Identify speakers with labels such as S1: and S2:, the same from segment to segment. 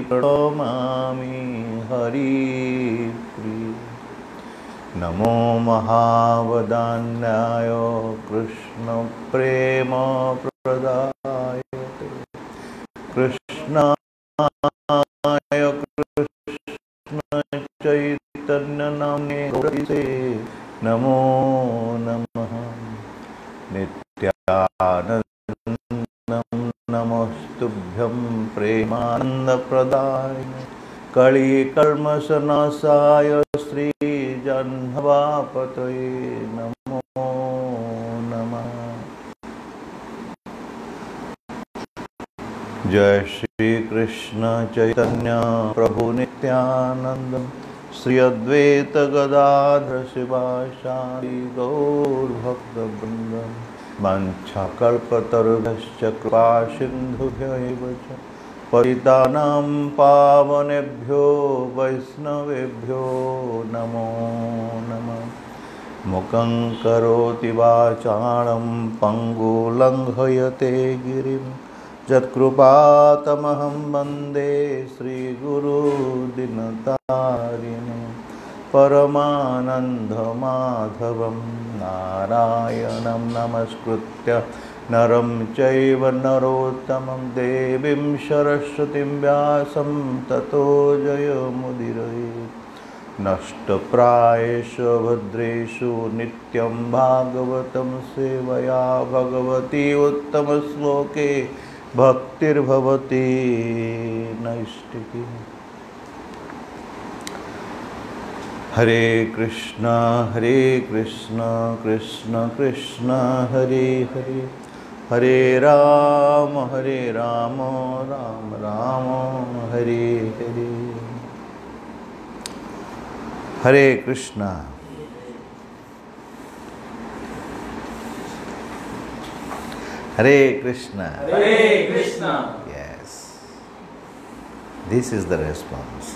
S1: प्रणमामि हरिप्रिय। नमो महावदान्याय कृष्णप्रेमप्रदायते कृष्णाय कृष्णचैतन्यनाम्ने गौरसे नमो नमः। नित्यानन्दं नमस्तुभ्यं प्रेमानन्दप्रदायिने कलिकल्मषनाशाय श्रीजह्नवापतये नमो नमः। जय श्री कृष्ण चैतन्य प्रभु नित्यानंद श्री अद्वैत गदाधर शिवासादि गौर भक्तवृंद वाञ्छाकल्पतरुभ्यश्च कृपा सिन्धुभ्यैव च पतितानां पावनेभ्यो वैष्णवेभ्यो नमो नमः। मुखं करोति वाचालं पङ्गुलङ्घयते गिरिं यत्कृपातमहं वन्दे श्रीगुरुदीनतारिणं परमानन्दमाधवं नारायणं नमस्कृत्य नरं चैव नरोत्तमं देवीं सरस्वतीं व्यासं ततो जयमुदीरये। नष्टप्रायेषु भद्रेषु नित्यं भागवतं सेवया भगवती उत्तमश्लोके भक्तिर्भवति नैष्टिकी। हरे कृष्ण कृष्ण कृष्ण हरे हरे हरे राम राम राम हरे हरे। हरे Krishna. Hare Krishna.
S2: Hare Krishna.
S1: Yes. This is the response.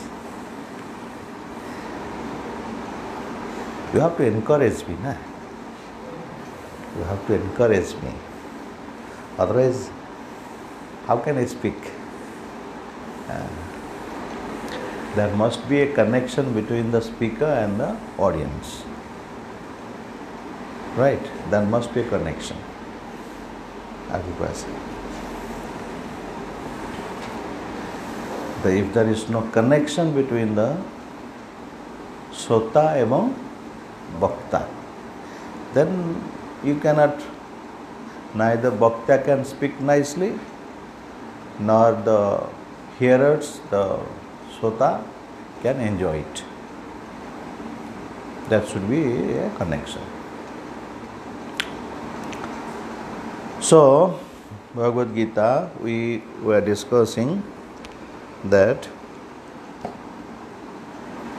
S1: You have to encourage me, na? You have to encourage me. Otherwise, how can I speak? There must be a connection between the speaker and the audience. Right? There must be a connection. If there is no connection between the Sota and Bhakta, then you cannot, neither Bhakta can speak nicely, nor the hearers, the Sota, can enjoy it. That should be a connection. So, Bhagavad Gita, we were discussing that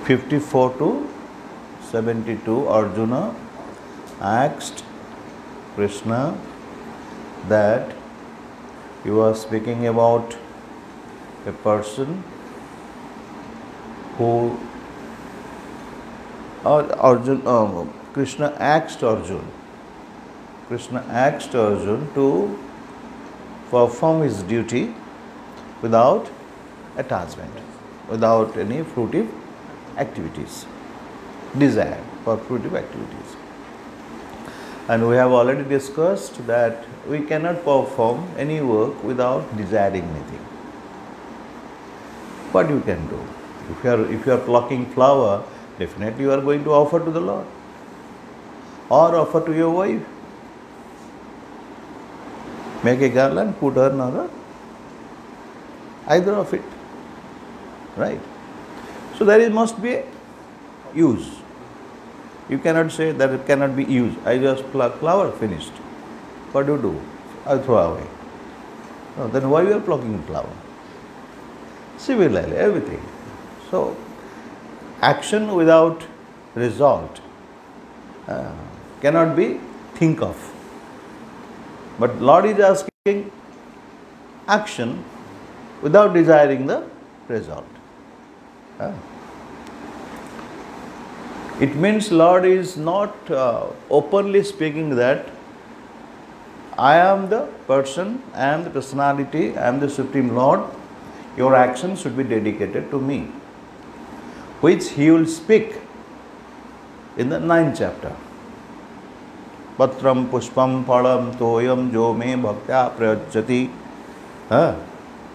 S1: 54 to 72, Arjuna asked Krishna that he was speaking about a person who Krishna asked Arjun to perform his duty without attachment, without any fruitive activities, desire for fruitive activities. And we have already discussed that we cannot perform any work without desiring anything. What you can do? If you are plucking flower, definitely you are going to offer to the Lord, or offer to your wife. Make a garland, put her another, either of it, right? So there must be a use. You cannot say that it cannot be used. I just pluck flower, finished. What do? I throw away. No, then why you are plucking flower? Similarly, everything. So action without result cannot be think of. But Lord is asking action without desiring the result. It means Lord is not openly speaking that I am the person, I am the personality, I am the Supreme Lord. Your actions should be dedicated to me, which he will speak in the 9th chapter. Patram pushpam phalam toyam jo me bhaktya prayacchati.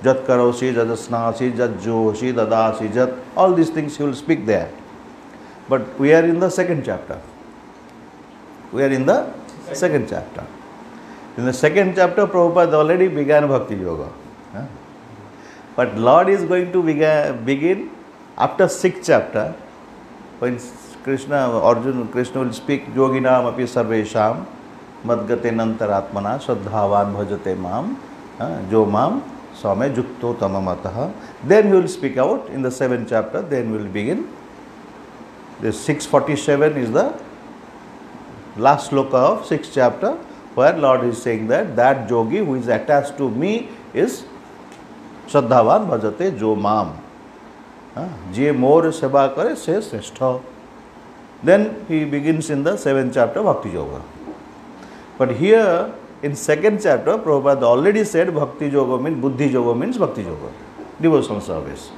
S1: Jat karosi, jat asnasi, jat joshi, dadasi, jat. All these things he will speak there. But we are in the 2nd chapter. We are in the 2nd chapter. In the 2nd chapter, Prabhupada already began Bhakti Yoga. But Lord is going to begin after 6th chapter, when Krishna will speak Yoginam api sarvesham madgate nantaratmana shraddhavan bhajate mam jo mam swame jukto tamamataha. Then he will speak out in the 7th chapter. Then we will begin. The 647 is the last sloka of 6th chapter, where Lord is saying that yogi who is attached to me is Shraddhavan bhajate jo mam. Je more seva kare se shrestha. Then he begins in the 7th chapter Bhakti Yoga. But here in 2nd chapter, Prabhupada already said Bhakti Yoga means Buddhi Yoga means Bhakti Yoga, devotional service.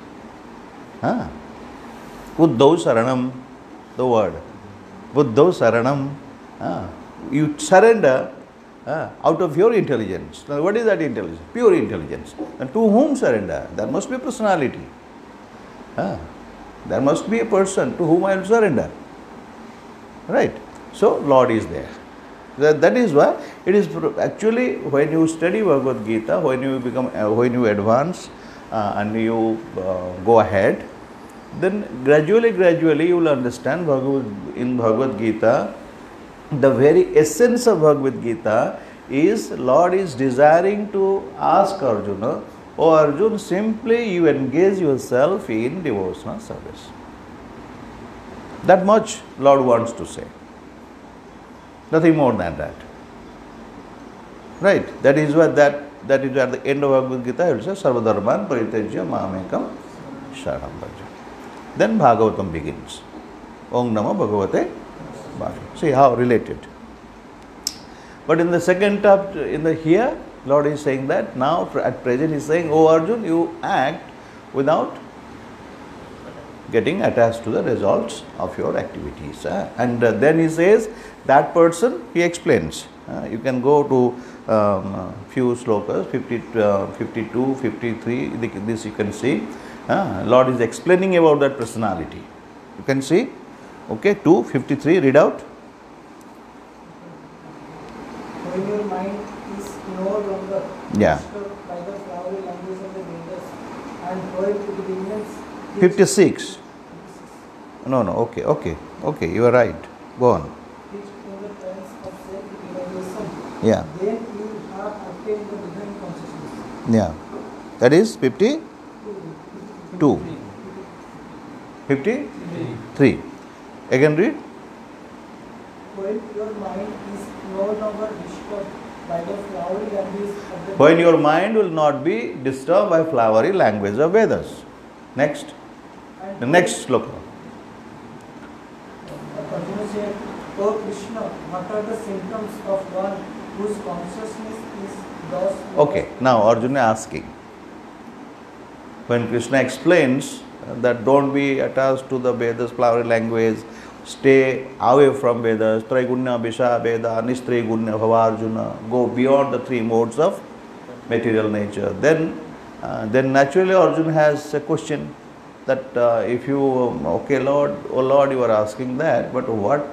S1: Buddhau Saranam, the word. Buddhau Saranam. You surrender out of your intelligence. Now, what is that intelligence? Pure intelligence. And to whom surrender? There must be a personality. There must be a person to whom I will surrender. Right? So, Lord is there. That is why it is actually when you study Bhagavad Gita, when you advance and you go ahead, then gradually you will understand in Bhagavad Gita, the very essence of Bhagavad Gita is Lord is desiring to ask Arjuna, "Oh Arjuna, simply you engage yourself in devotional service." That much Lord wants to say. Nothing more than that. Right? That is what that is at the end of Bhagavad Gita. It will say Sarvadharman Parityajya Mamekam Sharanam Bhaja. Then Bhagavatam begins. Om Namo Bhagavate Vasudevaya. See how related. But in the 2nd chapter, here, Lord is saying that now at present He is saying, "Oh Arjuna, you act without getting attached to the results of your activities." And then He says, that person, He explains. You can go to few slokas, 52, 53, this you can see. Lord is explaining about that personality. You can see. Okay, 2:53, read out.
S2: When your mind is no longer disturbed by the flowery language of the Vedas, and when it begins
S1: 56. No, okay, you are right. Go on.
S2: Which in the trance of self-realization,
S1: Yeah.
S2: then you have attained the divine consciousness.
S1: Yeah. That is 52. 53. Again read.
S2: When your mind is no longer disturbed by the flowery language of the
S1: When your mind will not be disturbed by flowery language of Vedas. Next. The next sloka.
S2: Arjuna said, "O Krishna, what are the symptoms of one whose consciousness is thus lost?"
S1: Okay, now Arjuna asking. When Krishna explains that don't be attached to the Vedas, flowery language, stay away from Vedas, Traigunya, Visha, Veda, Nistrigunya, Bhavarjuna, go beyond the 3 modes of material nature. Then naturally Arjuna has a question that if you, okay Lord, oh Lord, you are asking that, but what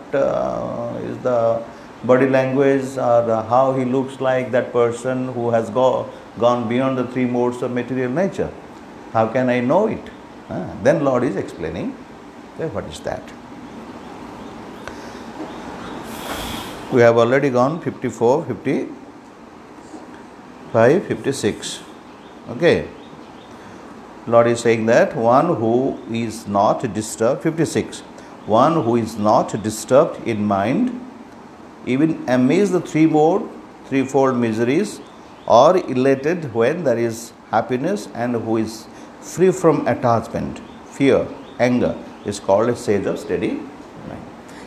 S1: is the body language or how he looks like, that person who has gone beyond the 3 modes of material nature? How can I know it? Then Lord is explaining, okay, what is that? We have already gone 54, 55, 56. Okay. Lord is saying that one who is not disturbed, 56, one who is not disturbed in mind, even amidst the 3-fold miseries, or elated when there is happiness, and who is free from attachment, fear, anger, is called a sage of steady mind.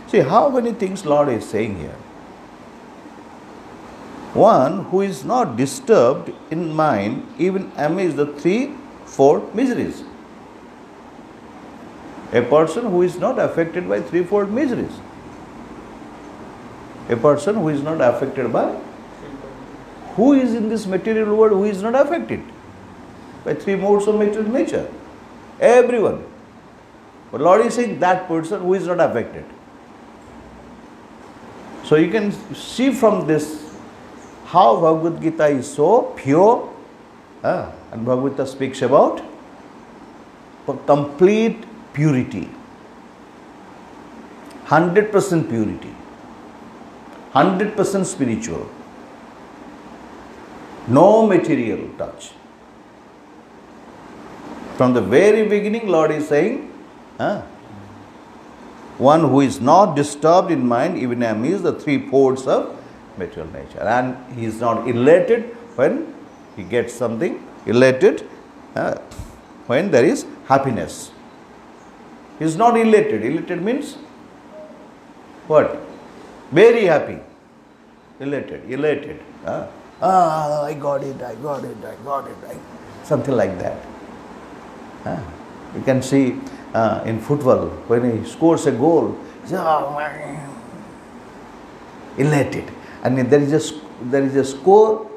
S1: See how many things Lord is saying here. One who is not disturbed in mind, even amidst the 3 four miseries. A person who is not affected by threefold miseries. A person who is not affected by, who is in this material world who is not affected by three modes of material nature? Everyone. But Lord is saying that person who is not affected. So you can see from this how Bhagavad Gita is so pure. And Bhagavad Gita speaks about complete purity. 100% purity. 100% spiritual. No material touch. From the very beginning, Lord is saying, one who is not disturbed in mind, even amidst the three poles of material nature. And he is not elated when he gets something, elated when there is happiness. He is not elated. Elated means what? Very happy. Elated. I got it. Something like that. You can see in football, when he scores a goal, he says, elated. And there is a score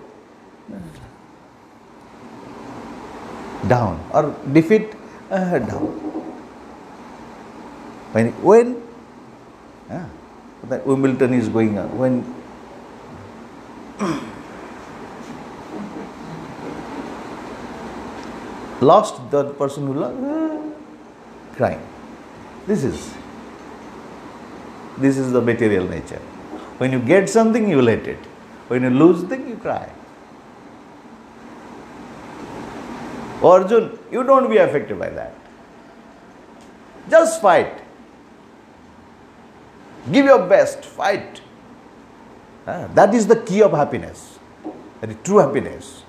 S1: down, or defeat down. When that Wimbledon is going on, when lost, the person who lost, crying. This is the material nature. When you get something, you let it. When you lose thing, you cry. Arjun, you don't be affected by that. Just fight. Give your best. Fight. That is the key of happiness. That is true happiness.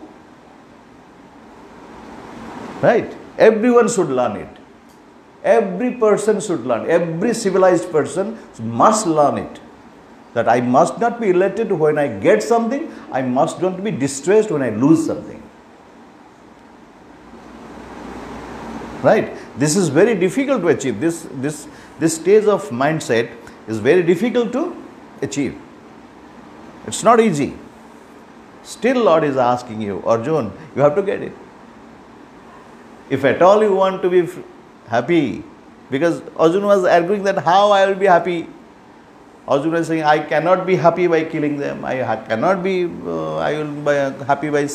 S1: Right? Everyone should learn it. Every person should learn. Every civilized person must learn it. That I must not be elated when I get something. I must not be distressed when I lose something. Right? This is very difficult to achieve. This stage of mindset is very difficult to achieve. It's not easy. Still Lord is asking you, Arjun, you have to get it. If at all you want to be happy, because Arjun was arguing that how I will be happy. Arjun was saying, I cannot be happy by killing them. I cannot be, I will be happy by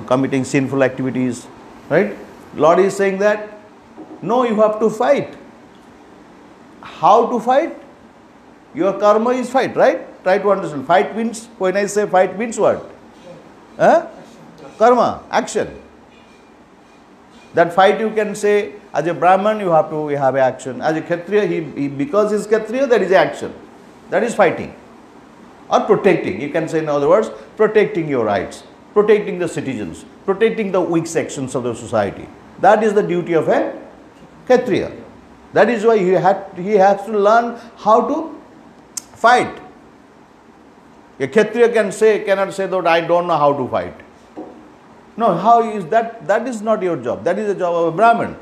S1: committing sinful activities. Right? Lord is saying that, no, you have to fight. How to fight? Your karma is fight, right? Try to understand. Fight means, when I say fight means what? Karma, action. That fight you can say, as a Brahman you have action. As a Kshatriya, because he is Kshatriya, that is action. That is fighting. Or protecting. You can say in other words, protecting your rights. Protecting the citizens. Protecting the weak sections of the society. That is the duty of a Kshatriya. That is why he has to learn how to fight. A Kshatriya cannot say that I don't know how to fight. No, how is that? That is not your job. That is the job of a Brahmin.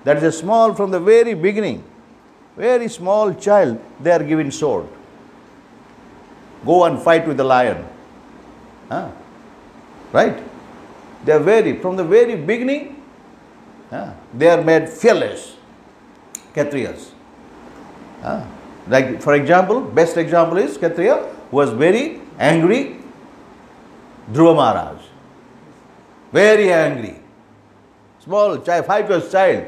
S1: That is a small, from the very beginning, very small child, they are given sword. Go and fight with the lion. Right? They are from the very beginning, they are made fearless. Kshatriyas. Like, for example, best example is Kshatriya, who was very angry, Dhruva Maharaj. Very angry. Small child, 5 years child,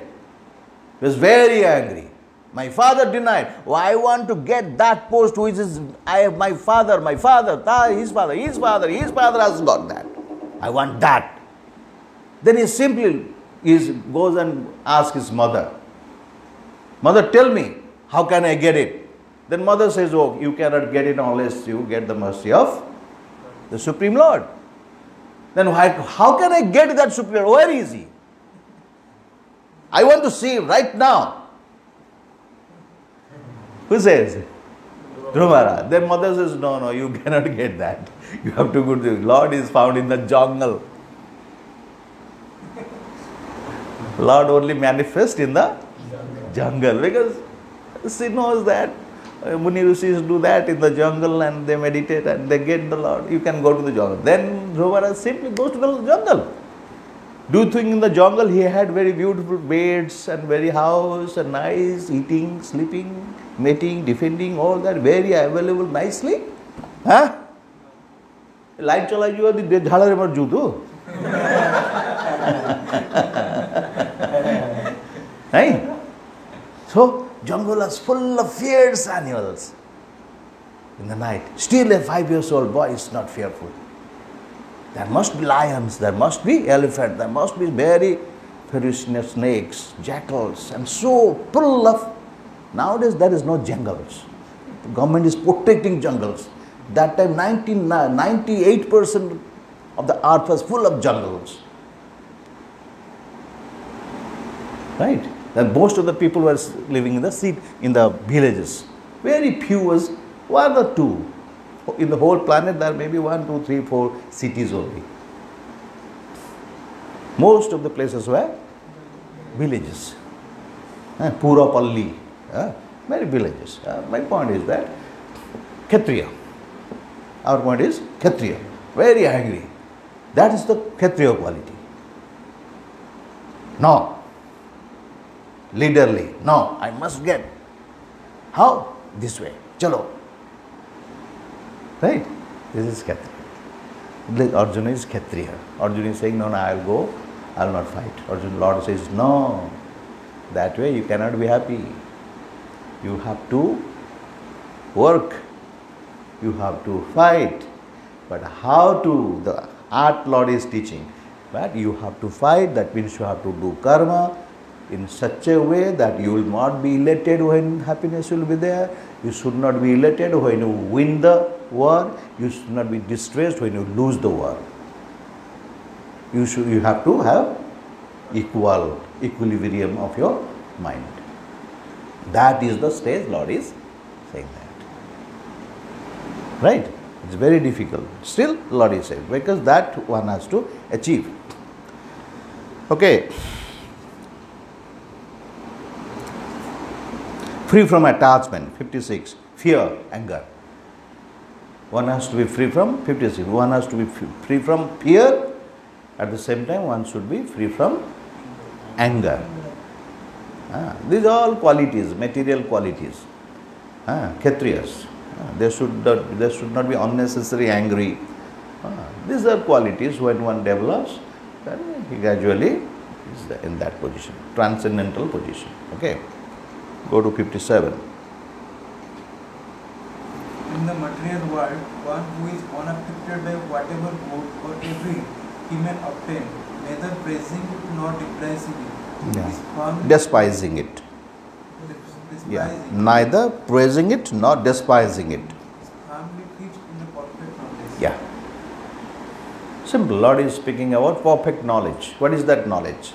S1: was very angry. My father denied. Oh, I want to get that post which is, my father, his father has got that. I want that. Then he simply goes and asks his mother. Mother, tell me, how can I get it? Then mother says, oh, you cannot get it unless you get the mercy of the Supreme Lord. Then how can I get that Supreme Lord? Where is he? I want to see him right now. Who says? Dhruva Maharaj. Then mother says, no, you cannot get that. You have to go to the Lord is found in the jungle. Lord only manifests in the jungle because she knows that Muni Rishis do that in the jungle and they meditate and they get the Lord. You can go to the jungle. Then Dhruva simply goes to the jungle. Do you think in the jungle he had very beautiful beds and very house and nice eating, sleeping, mating, defending, all that very available nicely? Huh? Light chala you the jhala mar jutu. Right? So jungle is full of fierce animals. In the night, still a 5-year-old boy is not fearful. There must be lions, there must be elephants, there must be very ferocious snakes, jackals, and so full of. Nowadays there is no jungles. The government is protecting jungles. That time 98% of the earth was full of jungles. Right? Then most of the people were living in the villages. Very few was 1 or 2. In the whole planet, there may be 1, 2, 3, 4 cities only. Most of the places were villages. Purapalli, many villages. My point is that Kshatriya. Our point is Kshatriya. Very angry. That is the Kshatriya quality. No. Leaderly. No, I must get. How? This way. Chalo. Right? This is Kshatriya. Arjuna is Kshatriya. Arjuna is saying, no, I will go, I will not fight. Arjuna, Lord says, no, that way you cannot be happy. You have to work. You have to fight. But how to, the art Lord is teaching. But you have to fight, that means you have to do karma in such a way that you will not be elated when happiness will be there. You should not be elated when you win the war. You should not be distressed when you lose the war. You have to have equilibrium of your mind. That is the stage Lord is saying that. Right? It's very difficult. Still Lord is saying, because that one has to achieve. Okay. Free from attachment, 56. Fear, anger. One has to be free from 56. One has to be free from fear. At the same time, one should be free from anger. These are all qualities, material qualities. Kshatriyas. They should not be unnecessarily angry. These are qualities when one develops, then he gradually is in that position, transcendental position. Okay. Go to 57.
S3: In the material world, one who is unaffected by whatever good or evil he may obtain, neither praising it nor despising it.
S1: Despising it. Neither praising it nor despising it.
S3: Firmly fixed in the perfect knowledge.
S1: Yeah. Simple. Lord is speaking about perfect knowledge. What is that knowledge?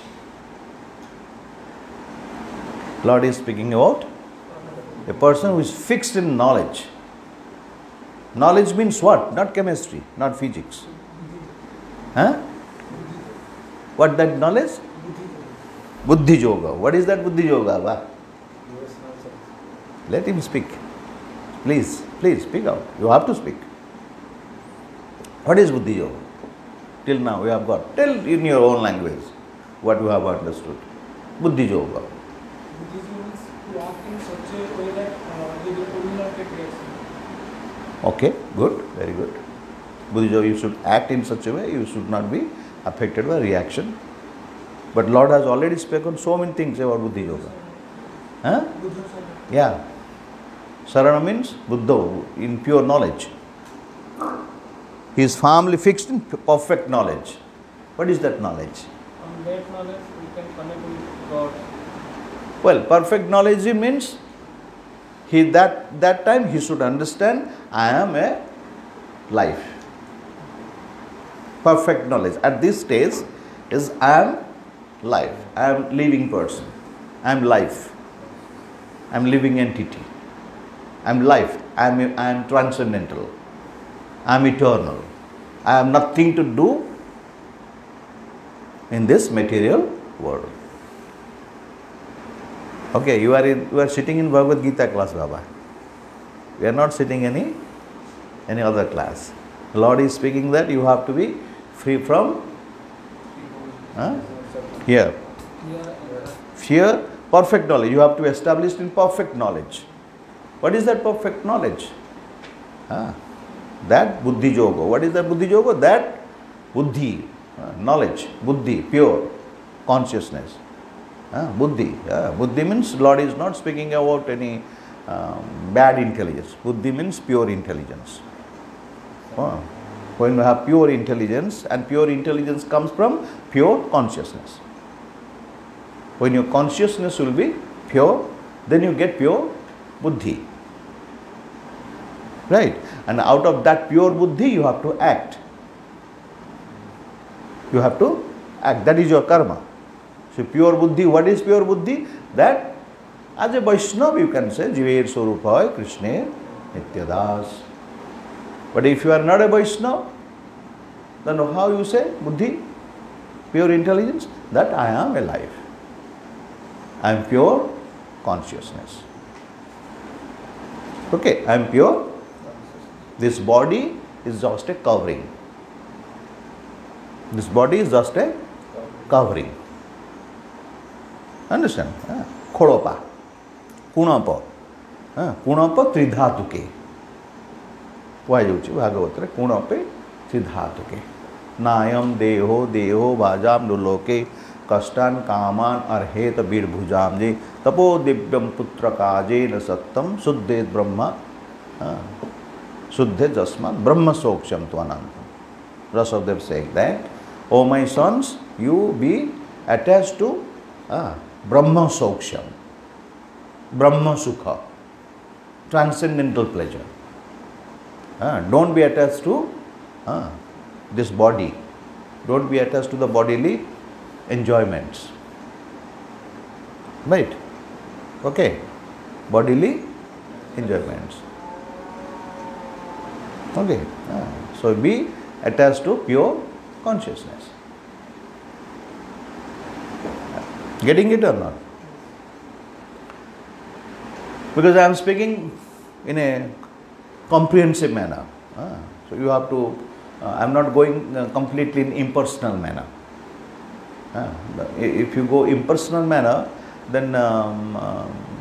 S1: Lord is speaking about a person who is fixed in knowledge. Knowledge means what? Not chemistry, not physics. What that knowledge? Buddhi Yoga. What is that Buddhi Yoga? Let him speak. Please speak out. You have to speak. What is Buddhi Yoga? Till now we have got. Tell in your own language what you have understood. Buddhi Yoga.
S2: Buddhism means to act in such a way that they will not get reaction.
S1: Okay, good, very good. Buddhi Yoga, you should act in such a way, you should not be affected by reaction. But Lord has already spoken so many things about Buddhi Yoga. Yeah. Sarana means Buddha, in pure knowledge. He is firmly fixed in perfect knowledge. What is that knowledge?
S2: From that knowledge we can connect with God.
S1: Well, perfect knowledge means that time he should understand I am a life. Perfect knowledge at this stage is I am life. I am living person. I am life. I am living entity. I am life. I am transcendental. I am eternal. I have nothing to do in this material world. Okay, you are sitting in Bhagavad Gita class, Baba. We are not sitting any other class. Lord is speaking that you have to be free from fear. Fear, perfect knowledge. You have to be established in perfect knowledge. What is that perfect knowledge? That Buddhi Yoga. What is that Buddhi Yoga? That Buddhi, knowledge, Buddhi, pure consciousness. Buddhi. Buddhi means Lord is not speaking about any bad intelligence. Buddhi means pure intelligence. When you have pure intelligence, and pure intelligence comes from pure consciousness. When your consciousness will be pure, then you get pure Buddhi. Right? And out of that pure Buddhi, you have to act. You have to act. That is your karma. So pure Buddhi, what is pure Buddhi? That as a Vaishnava you can say, Jiver Swarupa Krishna Nityadas. But if you are not a Vaishnava, then how you say Buddhi? Pure intelligence? That I am alive. I am pure consciousness. Okay, I am pure. This body is just a covering. This body is just a covering. Understand? Khodopa. Kunapa. Kunapa tridhatuke. Vajuchi Bhagavatra. Kunape tridhatuke. Nayam deho deho bhajam luloke. Kastan kaman arhet bir bhujam je. Tapo divyam putra kaje na sattam. Suddhet brahma. Suddhet jasmat. Brahma soksham tvanantam. Rasadev saying that, O my sons, you be attached to Brahma Soksham, Brahma Sukha, transcendental pleasure. Don't be attached to this body. Don't be attached to the bodily enjoyments. Right? Okay. Bodily enjoyments. Okay. So be attached to pure consciousness. Getting it or not? Because I am speaking in a comprehensive manner. So you have to, I am not going completely in impersonal manner. If you go impersonal manner, then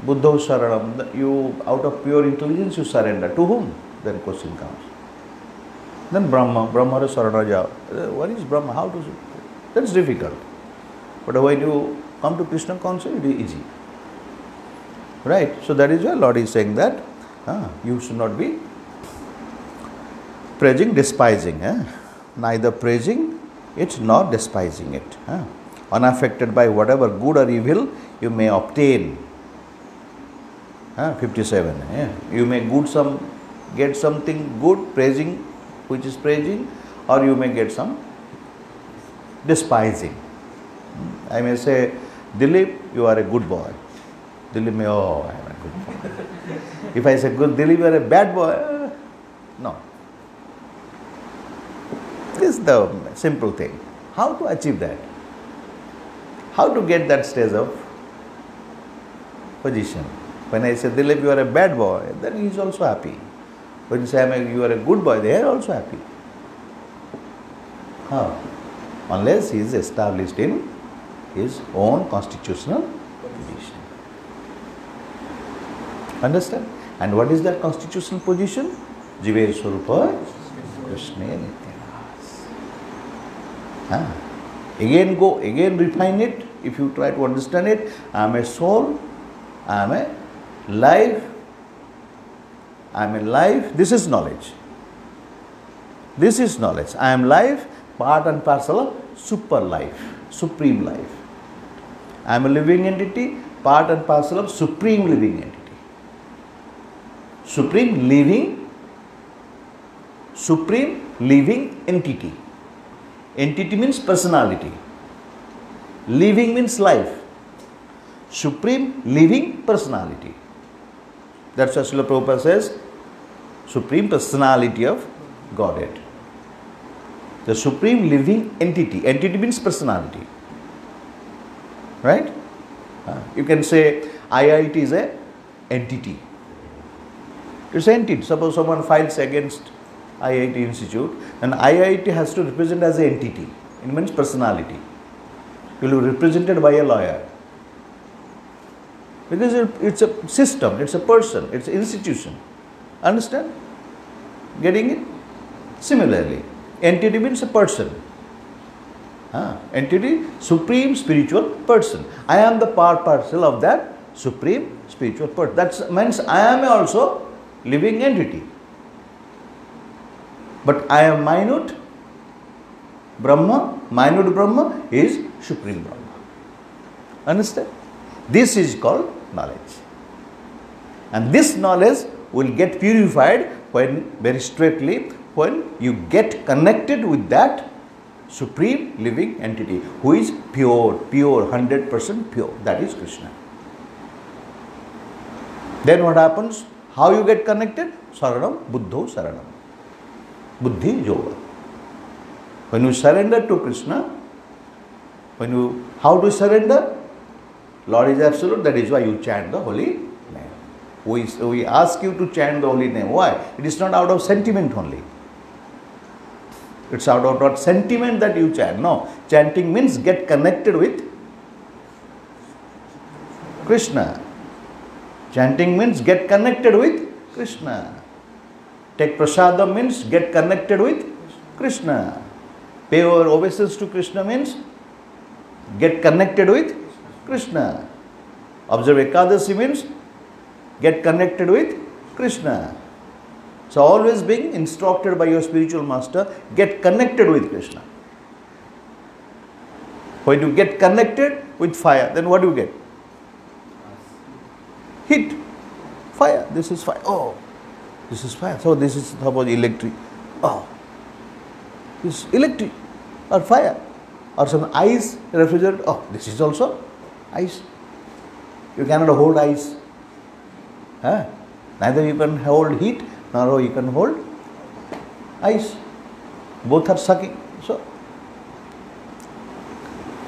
S1: Buddha Saranam, you out of pure intelligence you surrender. To whom? Then question comes. Then Brahma Saranaja. What is Brahma? How to? That's difficult. But when you come to Krishna consciousness, it is easy. Right? So that is why Lord is saying that you should not be praising, despising. Neither praising it nor despising it. Unaffected by whatever good or evil you may obtain. 57. You may get something good, praising, which is praising, or you may get some despising. I may say, Dilip, you are a good boy. Dilip may, oh, I am a good boy. If I say, good Dilip, you are a bad boy, no. This is the simple thing. How to achieve that? How to get that stage of position? When I say, Dilip, you are a bad boy, then he is also happy. When you say, you are a good boy, they are also happy. Unless he is established in his own constitutional position. Understand? And what is that constitutional position? Jiver Swarupa Krishna Nityadas. Again refine it. If you try to understand it, I am a soul, I am a life, I am a life. This is knowledge. This is knowledge. I am life, part and parcel of super life, supreme life. I am a living entity, part and parcel of supreme living entity. Supreme living entity. Entity means personality. Living means life. Supreme living personality. That's what Srila Prabhupada says, supreme personality of Godhead. The supreme living entity. Entity means personality. Right? You can say, IIT is a entity. It's an entity. Suppose someone files against IIT institute, and IIT has to represent as an entity. It means personality. You will be represented by a lawyer. Because it's a system, it's a person, it's an institution. Understand? Getting it? Similarly, entity means a person. Entity, supreme spiritual person. I am the part parcel of that supreme spiritual person. That means I am also living entity. But I am minute Brahma is supreme Brahma. Understand? This is called knowledge. And this knowledge will get purified when, very straightly, when you get connected with that supreme living entity who is pure, 100% pure. That is Krishna. Then what happens? How you get connected? Saranam, Buddho Saranam. Buddhi Yoga. When you surrender to Krishna, how to surrender? Lord is absolute, that is why you chant the holy name. We ask you to chant the holy name. Why? It is not out of sentiment only. It's out of not sentiment that you chant. No. Chanting means get connected with Krishna. Chanting means get connected with Krishna. Take prasadam means get connected with Krishna. Pay your obeisance to Krishna means get connected with Krishna. Observe Ekadasi means get connected with Krishna. So always being instructed by your spiritual master, get connected with Krishna. When you get connected with fire, then what do you get? Heat. Fire. This is fire. Oh, this is fire. So this is suppose electric. Oh, this is electric or fire. Or some ice, refrigerator. Oh, this is also ice. You cannot hold ice. Neither you can hold heat, nor you can hold ice. Both are sucking. So,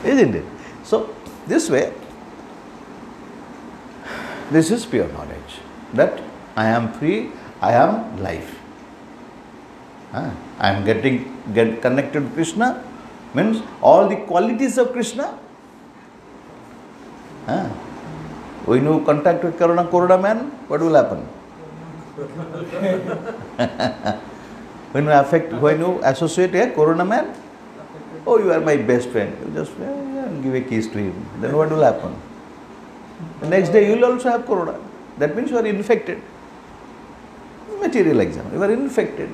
S1: isn't it? So, this way, this is pure knowledge. That I am free, I am life. I am get connected to Krishna, means all the qualities of Krishna. When you contact with Corona man, what will happen? When you associate a Corona man, oh, you are my best friend. You just give a kiss to him. Then what will happen? The next day you will also have Corona. That means you are infected. Material example. You are infected.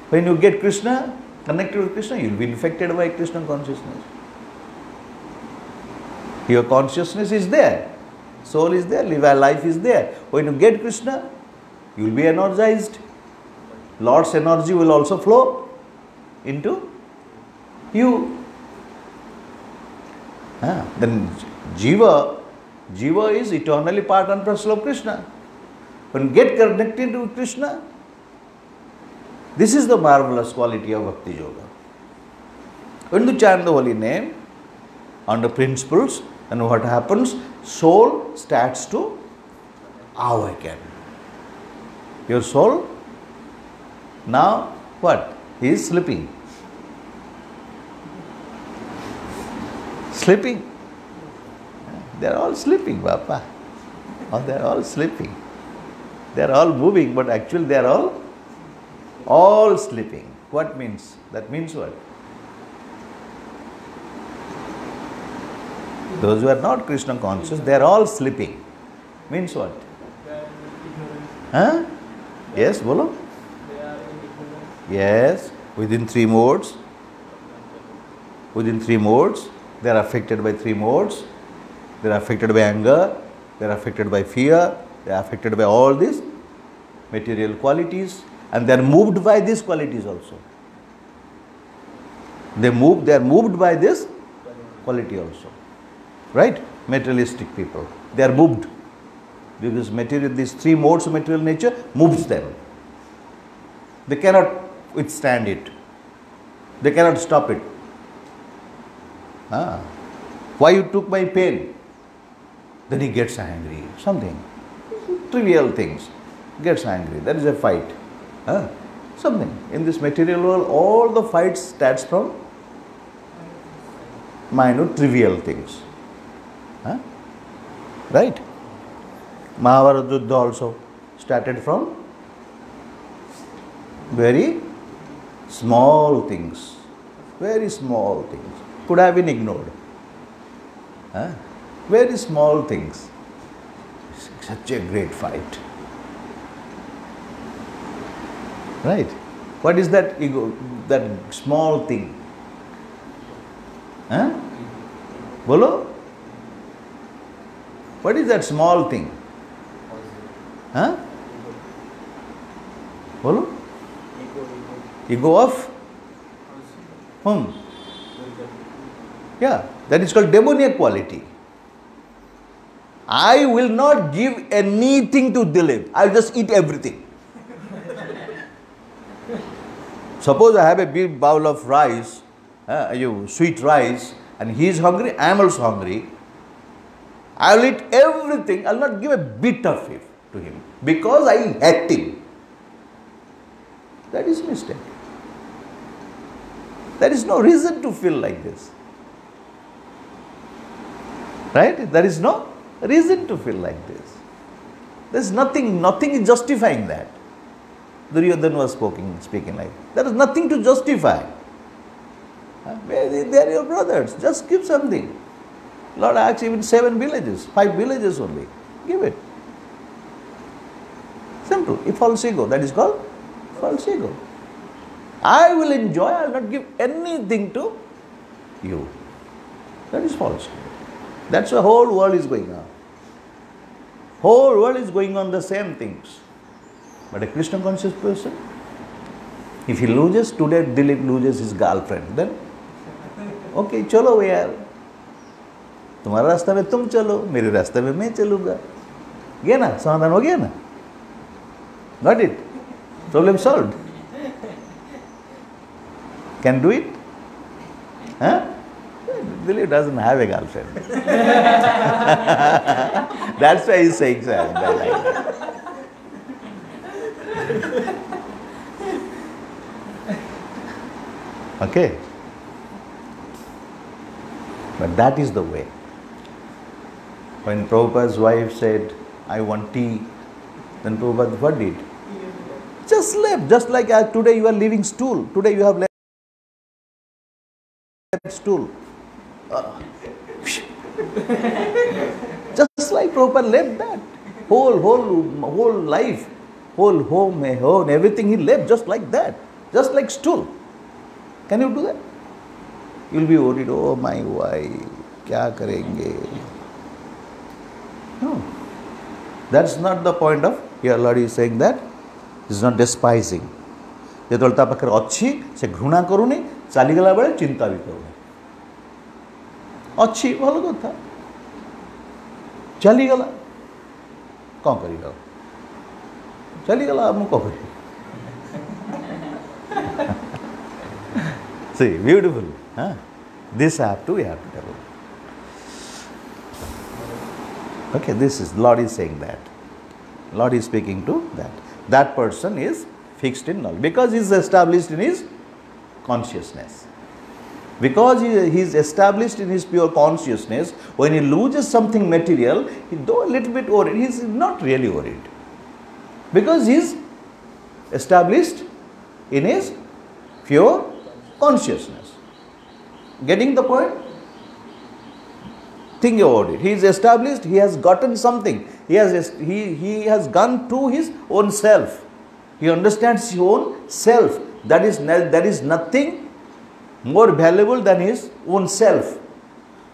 S1: When you get Krishna, connected with Krishna, you will be infected by Krishna consciousness. Your consciousness is there. Soul is there. Life is there. When you get Krishna, you will be energized. Lord's energy will also flow into you. Then Jiva is eternally part and parcel of Krishna. When you get connected to Krishna, this is the marvelous quality of Bhakti Yoga. When you chant the holy name under principles, and what happens? Soul starts to awaken. Your soul now what? He is sleeping. Sleeping. They are all sleeping, Bapa. Oh, they are all sleeping. They are all moving, but actually they are all sleeping. What means? That means what? Those who are not Krishna conscious, they are all sleeping. Means what? Yes, bolo? Yes, within three modes. Within three modes, they are affected by three modes. They are affected by anger, they are affected by fear, they are affected by all these material qualities, and they are moved by these qualities also. They are moved by this quality also. Right? Materialistic people. They are moved. Because these three modes of material nature moves them. They cannot withstand it. They cannot stop it. Why you took my pain? then he gets angry. Something. Trivial things. Gets angry. There is a fight. Something. In this material world, all the fights starts from minute, trivial things. Right? Mahabharata Yuddha also started from very small things. Very small things. Could have been ignored. Very small things. Such a great fight. Right? What is that ego? That small thing? Bolo? What is that small thing? Bolo? Ego of whom? Yeah, that is called demoniac quality. I will not give anything to Dilip. I will just eat everything. Suppose I have a big bowl of rice, sweet rice, and he is hungry, I am also hungry. I will eat everything. I will not give a bit of it to him because I hate him. That is mistake. There is no reason to feel like this. Right? There is no reason to feel like this. There is nothing is justifying that. Duryodhana was speaking like that. There is nothing to justify. They are your brothers. Just give something. Lord asks even 7 villages, 5 villages only. Give it. Simple. If false ego, that is called false ego. I will enjoy, I will not give anything to you. That is false. That's why whole world is going on. Whole world is going on the same things. But a Krishna conscious person, if he loses, today Dilip loses his girlfriend, then okay, chalo yaar. तुम्हारा रास्ता में तुम चलो, मेरे रास्ते में मैं चलूँगा. गया ना, समाधान हो गया ना? Got it? Problem solved. Can do it? Dilip doesn't have a girlfriend. That's why he's saying so. Okay? But that is the way. When Prabhupada's wife said, I want tea, then Prabhupada what did? Just left. Just like today you are leaving stool. Today you have left stool. Just like Prabhupada left that. Whole life, whole home, everything he left just like that. Just like stool. Can you do that? You will be worried, oh my wife, kya karenge? No. That's not the point of, here Lord is saying that, is not despising. ଯେତେବେଳେ ତା ପାଖରେ ଅଛି ସେ ଘୃଣା କରୁନି, ଚାଲିଗଲା ବେଳେ ଚିନ୍ତା ବି କରୁନି. ଅଛି ଭଲ କଥା, ଚାଲିଗଲା କ'ଣ କରିବା, ଚାଲିଗଲା ମୁଁ କ'ଣ କରିବି? See, beautiful. This we have to tell. Okay, this is, Lord is saying that. Lord is speaking to that. That person is fixed in knowledge because he is established in his consciousness. Because he is established in his pure consciousness, when he loses something material, though a little bit worried, he is not really worried. Because he is established in his pure consciousness. Getting the point? Think about it. He is established, he has gotten something. He has gone to his own self. He understands his own self. There is nothing more valuable than his own self.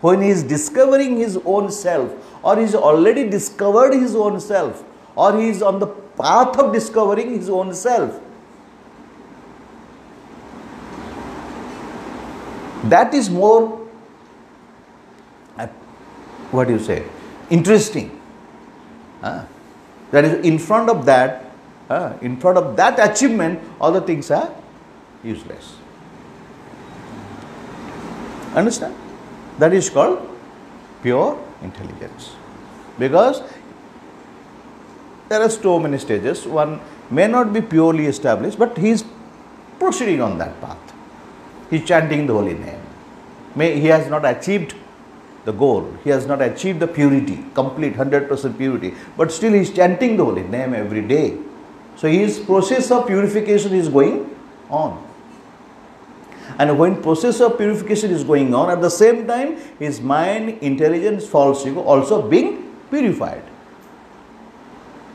S1: When he is discovering his own self, or he has already discovered his own self, or he is on the path of discovering his own self, that is more, what do you say, interesting. That is in front of that achievement, other things are useless. Understand? That is called pure intelligence. Because there are so many stages. One may not be purely established, but he is proceeding on that path. He is chanting the holy name. He has not achieved the goal. He has not achieved the purity, complete 100% purity. But still he is chanting the holy name every day. So his process of purification is going on. And when process of purification is going on, at the same time his mind, intelligence, false ego also being purified.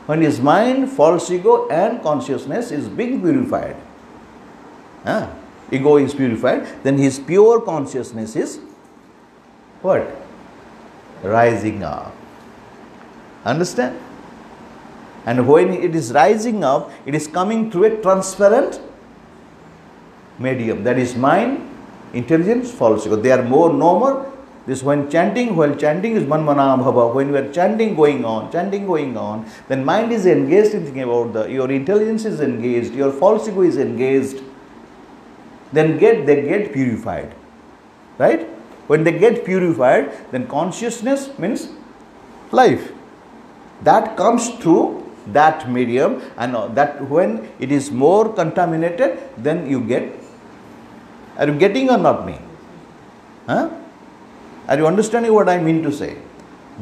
S1: When his mind, false ego and consciousness is being purified, ego is purified, then his pure consciousness is what? Rising up. Understand? And when it is rising up, it is coming through a transparent medium. That is mind, intelligence, false ego. They are no more. This while chanting is manmana bhava. When we are chanting going on, then mind is engaged in thinking about your intelligence is engaged, your false ego is engaged. Then they get purified. Right? When they get purified, then consciousness means life. That comes through that medium, and that when it is more contaminated, then you get. Are you getting or not me? Are you understanding what I mean to say?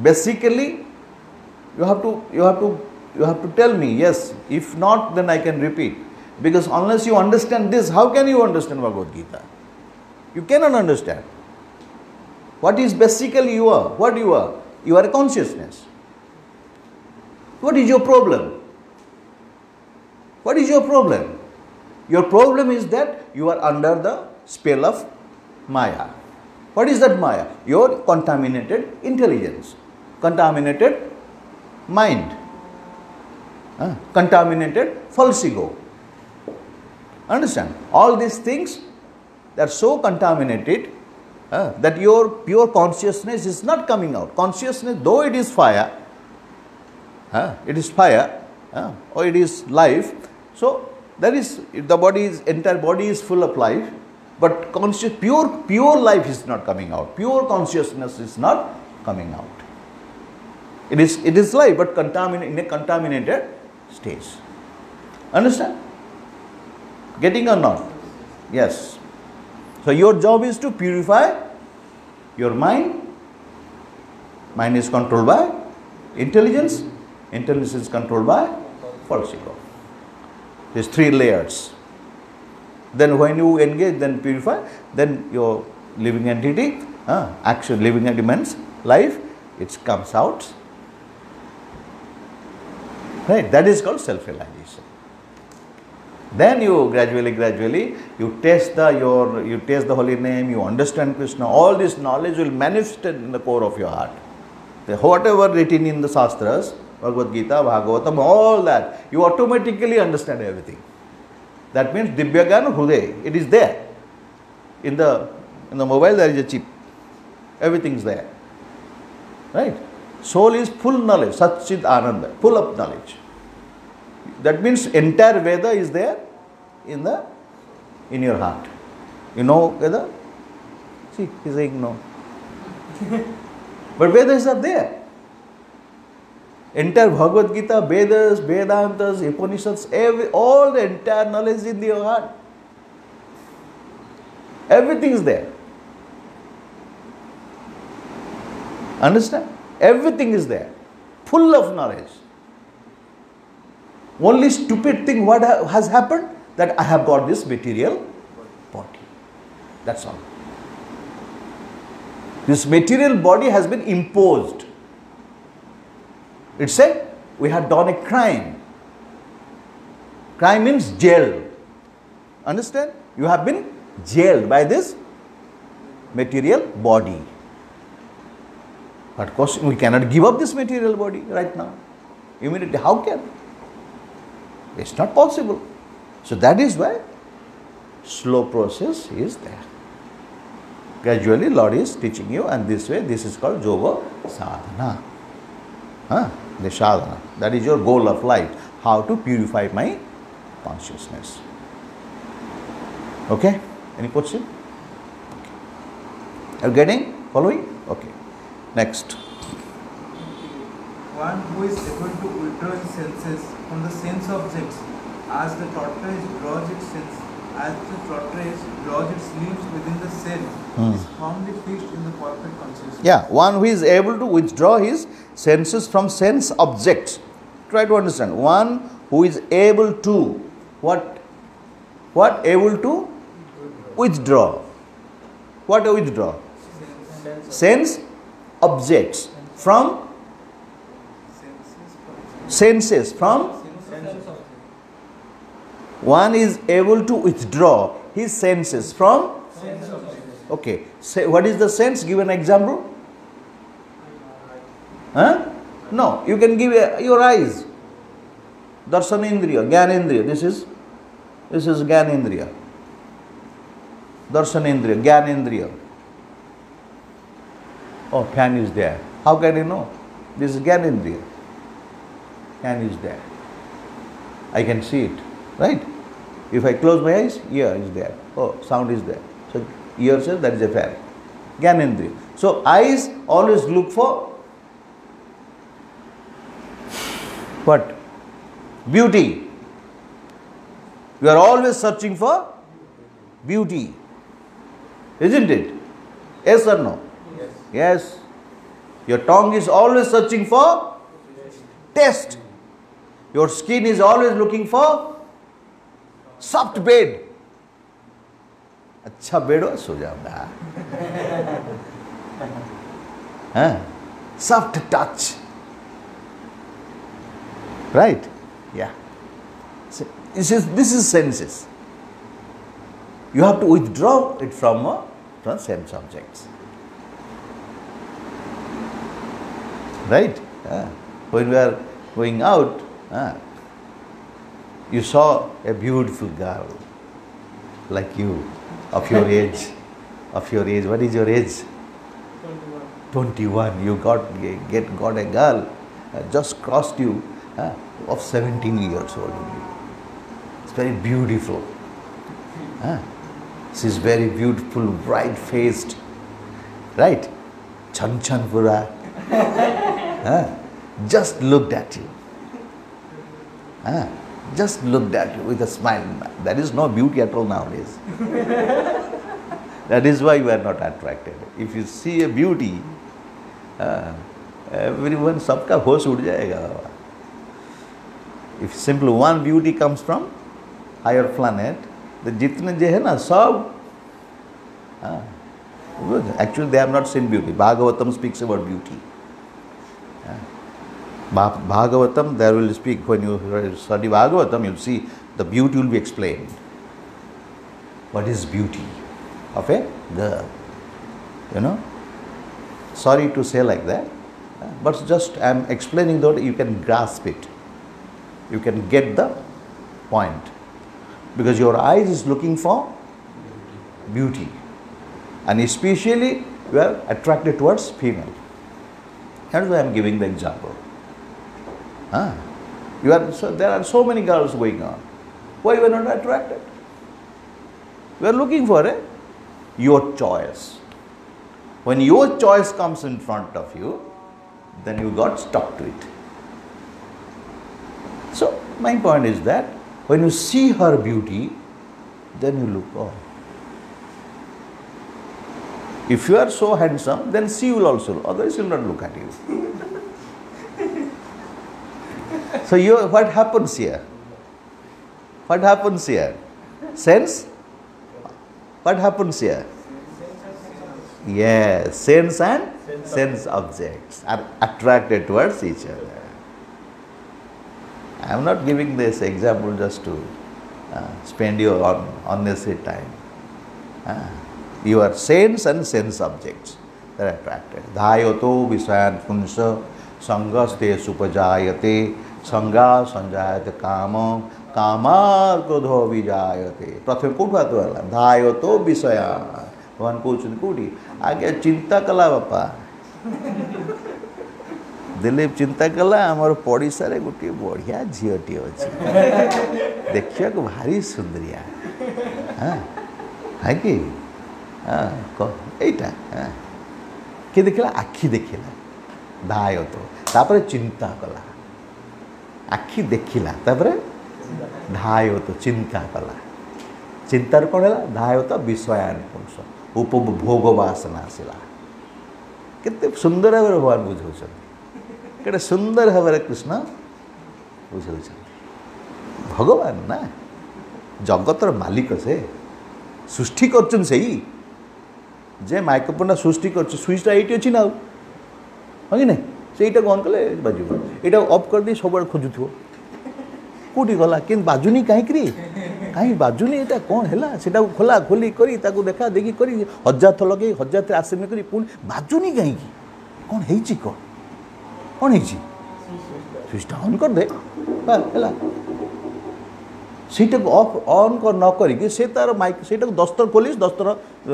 S1: Basically, you have to tell me yes. If not, then I can repeat. Because unless you understand this, how can you understand Bhagavad Gita? You cannot understand. What is basically you are? What you are? You are a consciousness. What is your problem? What is your problem? Your problem is that you are under the spell of Maya. What is that Maya? Your contaminated intelligence, contaminated mind, contaminated false ego. Understand? All these things, they are so contaminated that your pure consciousness is not coming out. Consciousness, though it is fire, or it is life. So that is, the entire body is full of life, but pure life is not coming out. Pure consciousness is not coming out. It is life, but in a contaminated stage. Understand? Getting or not? Yes. So your job is to purify your mind. Mind is controlled by intelligence. Intelligence is controlled by false ego. These three layers. Then when you engage, then purify, then your living entity, actual living entity means life, it comes out. Right? That is called self-realization. Then you gradually, you taste the holy name, you understand Krishna. All this knowledge will manifest in the core of your heart. Whatever written in the Shastras, Bhagavad Gita, Bhagavatam, all that, you automatically understand everything. That means Divyagana Hruday, it is there. In the mobile there is a chip. Everything is there. Right? Soul is full knowledge, Satchit Ananda, full of knowledge. That means entire Veda is there in your heart. You know Veda? See, he is saying no. But Vedas are there. Entire Bhagavad Gita, Vedas, Vedantas, Upanishads, all the entire knowledge is in your heart. Everything is there. Understand? Everything is there. Full of knowledge. Only stupid thing what has happened, that I have got this material body. That's all. This material body has been imposed. It said we have done a crime. Crime means jail. Understand? You have been jailed by this material body. But of course, we cannot give up this material body right now. Immediately, how can? It's not possible. So that is why slow process is there. Gradually, Lord is teaching you, and this way, this is called yoga sadhana. The sadhana. That is your goal of life. How to purify my consciousness. Okay? Any question? Okay. Are you getting? Following? Okay. Next.
S3: one who is able to withdraw his senses from the sense objects as the tortoise draws its sense, as the tortoise draws its limbs within the cell, is firmly fixed in the perfect consciousness.
S1: Yeah, one who is able to withdraw his senses from sense objects. Try to understand. One who is able to, what able to withdraw. What to withdraw? Sense objects from senses from. One is able to withdraw his senses from. Okay. Say, what is the sense? Give an example. Huh? No, you can give your eyes. Darsanendriya, Gyanendriya. This is Gyanendriya. Darsanendriya, Gyanendriya. Oh, fan is there. How can you know? This is Gyanendriya. Fan is there. I can see it, right? If I close my eyes, ear is there. Oh, sound is there. So ear says that is a fan. Gyanendriya. So eyes always look for what? Beauty. You are always searching for beauty. Isn't it? Yes or no? Yes. Your tongue is always searching for taste. Your skin is always looking for soft bed. अच्छा bed हो सो जाऊंगा. Soft touch. Right? Yeah. So this is senses. You have to withdraw it from sense objects. Right? When we are going out, you saw a beautiful girl like you, of your age. What is your age? 21. You got a girl just crossed you of 17 years old. It's very beautiful. She's very beautiful, bright faced, right? Chan pura. Just looked at you. Just looked at you with a smile. There is no beauty at all nowadays. That is why you are not attracted. If you see a beauty, everyone, sabka hosh ud jayega. If simply one beauty comes from higher planet, the jitne je hai na sab. Actually, they have not seen beauty. Bhagavatam speaks about beauty. Bhagavatam, there will speak, when you study Bhagavatam, you'll see the beauty will be explained. What is beauty of a girl? You know? Sorry to say like that, but just I am explaining that you can grasp it. You can get the point. Because your eyes is looking for beauty. And especially you are attracted towards female. That's why I am giving the example. There are so many girls going on. Why you are not attracted? We are looking for your choice. When your choice comes in front of you, then you got stuck to it. So my point is that when you see her beauty, then you look, oh. If you are so handsome, then she will also, otherwise she will not look at you. So what happens here? What happens here? Sense? What happens here? Yes, sense and sense objects are attracted towards each other. I am not giving this example just to spend your unnecessary time. Your sense and sense objects, they are attracted. Dhayato visayan punsa sangaste supajayate sanga sanjayate kama kama krodho vijayate. प्रथम कोठा तो वाला धायतो विषय भगवान कहते कोठी आगे चिंता कला बापा दिलीप चिंता कला आमर पड़िशा रे गोटे बढ़िया झीटी अच्छी देखा को भारी सुंदरिया है कि यहीटा किए देखला आखि देखला धायतो तापर चिंता कला आखि देखिला तापर धाय तो चिंता कला चिंतार कौन है धाय तो विषयान पुरुष उपभोग वासना आसला केते सुंदर भाव भगवान बुझाऊँ केटे सुंदर भाव कृष्ण बुझाऊँ भगवान ना जगतर मालिक से सृष्टि कर जे माइक्रोफोन सृष्टि कर स्विचटा ये अच्छी ना हाँ कि नहीं से ऑन कले बाजू यहाँ अफ कर दी सब खोजुव कौटी गला कि बाजुनी कहीं बाजुनी यहाँ कौन है से खोला खोली करी देखा देखी करी हजार थर लगे हजार थे आसमी कर पुणी बाजुनी कहीं कौन है कौन है स्विचटा ऑन कर दे है सीटा को ऑफ ऑन कर न करी से तार माइक सीटा को 10 थर खोली 10 थर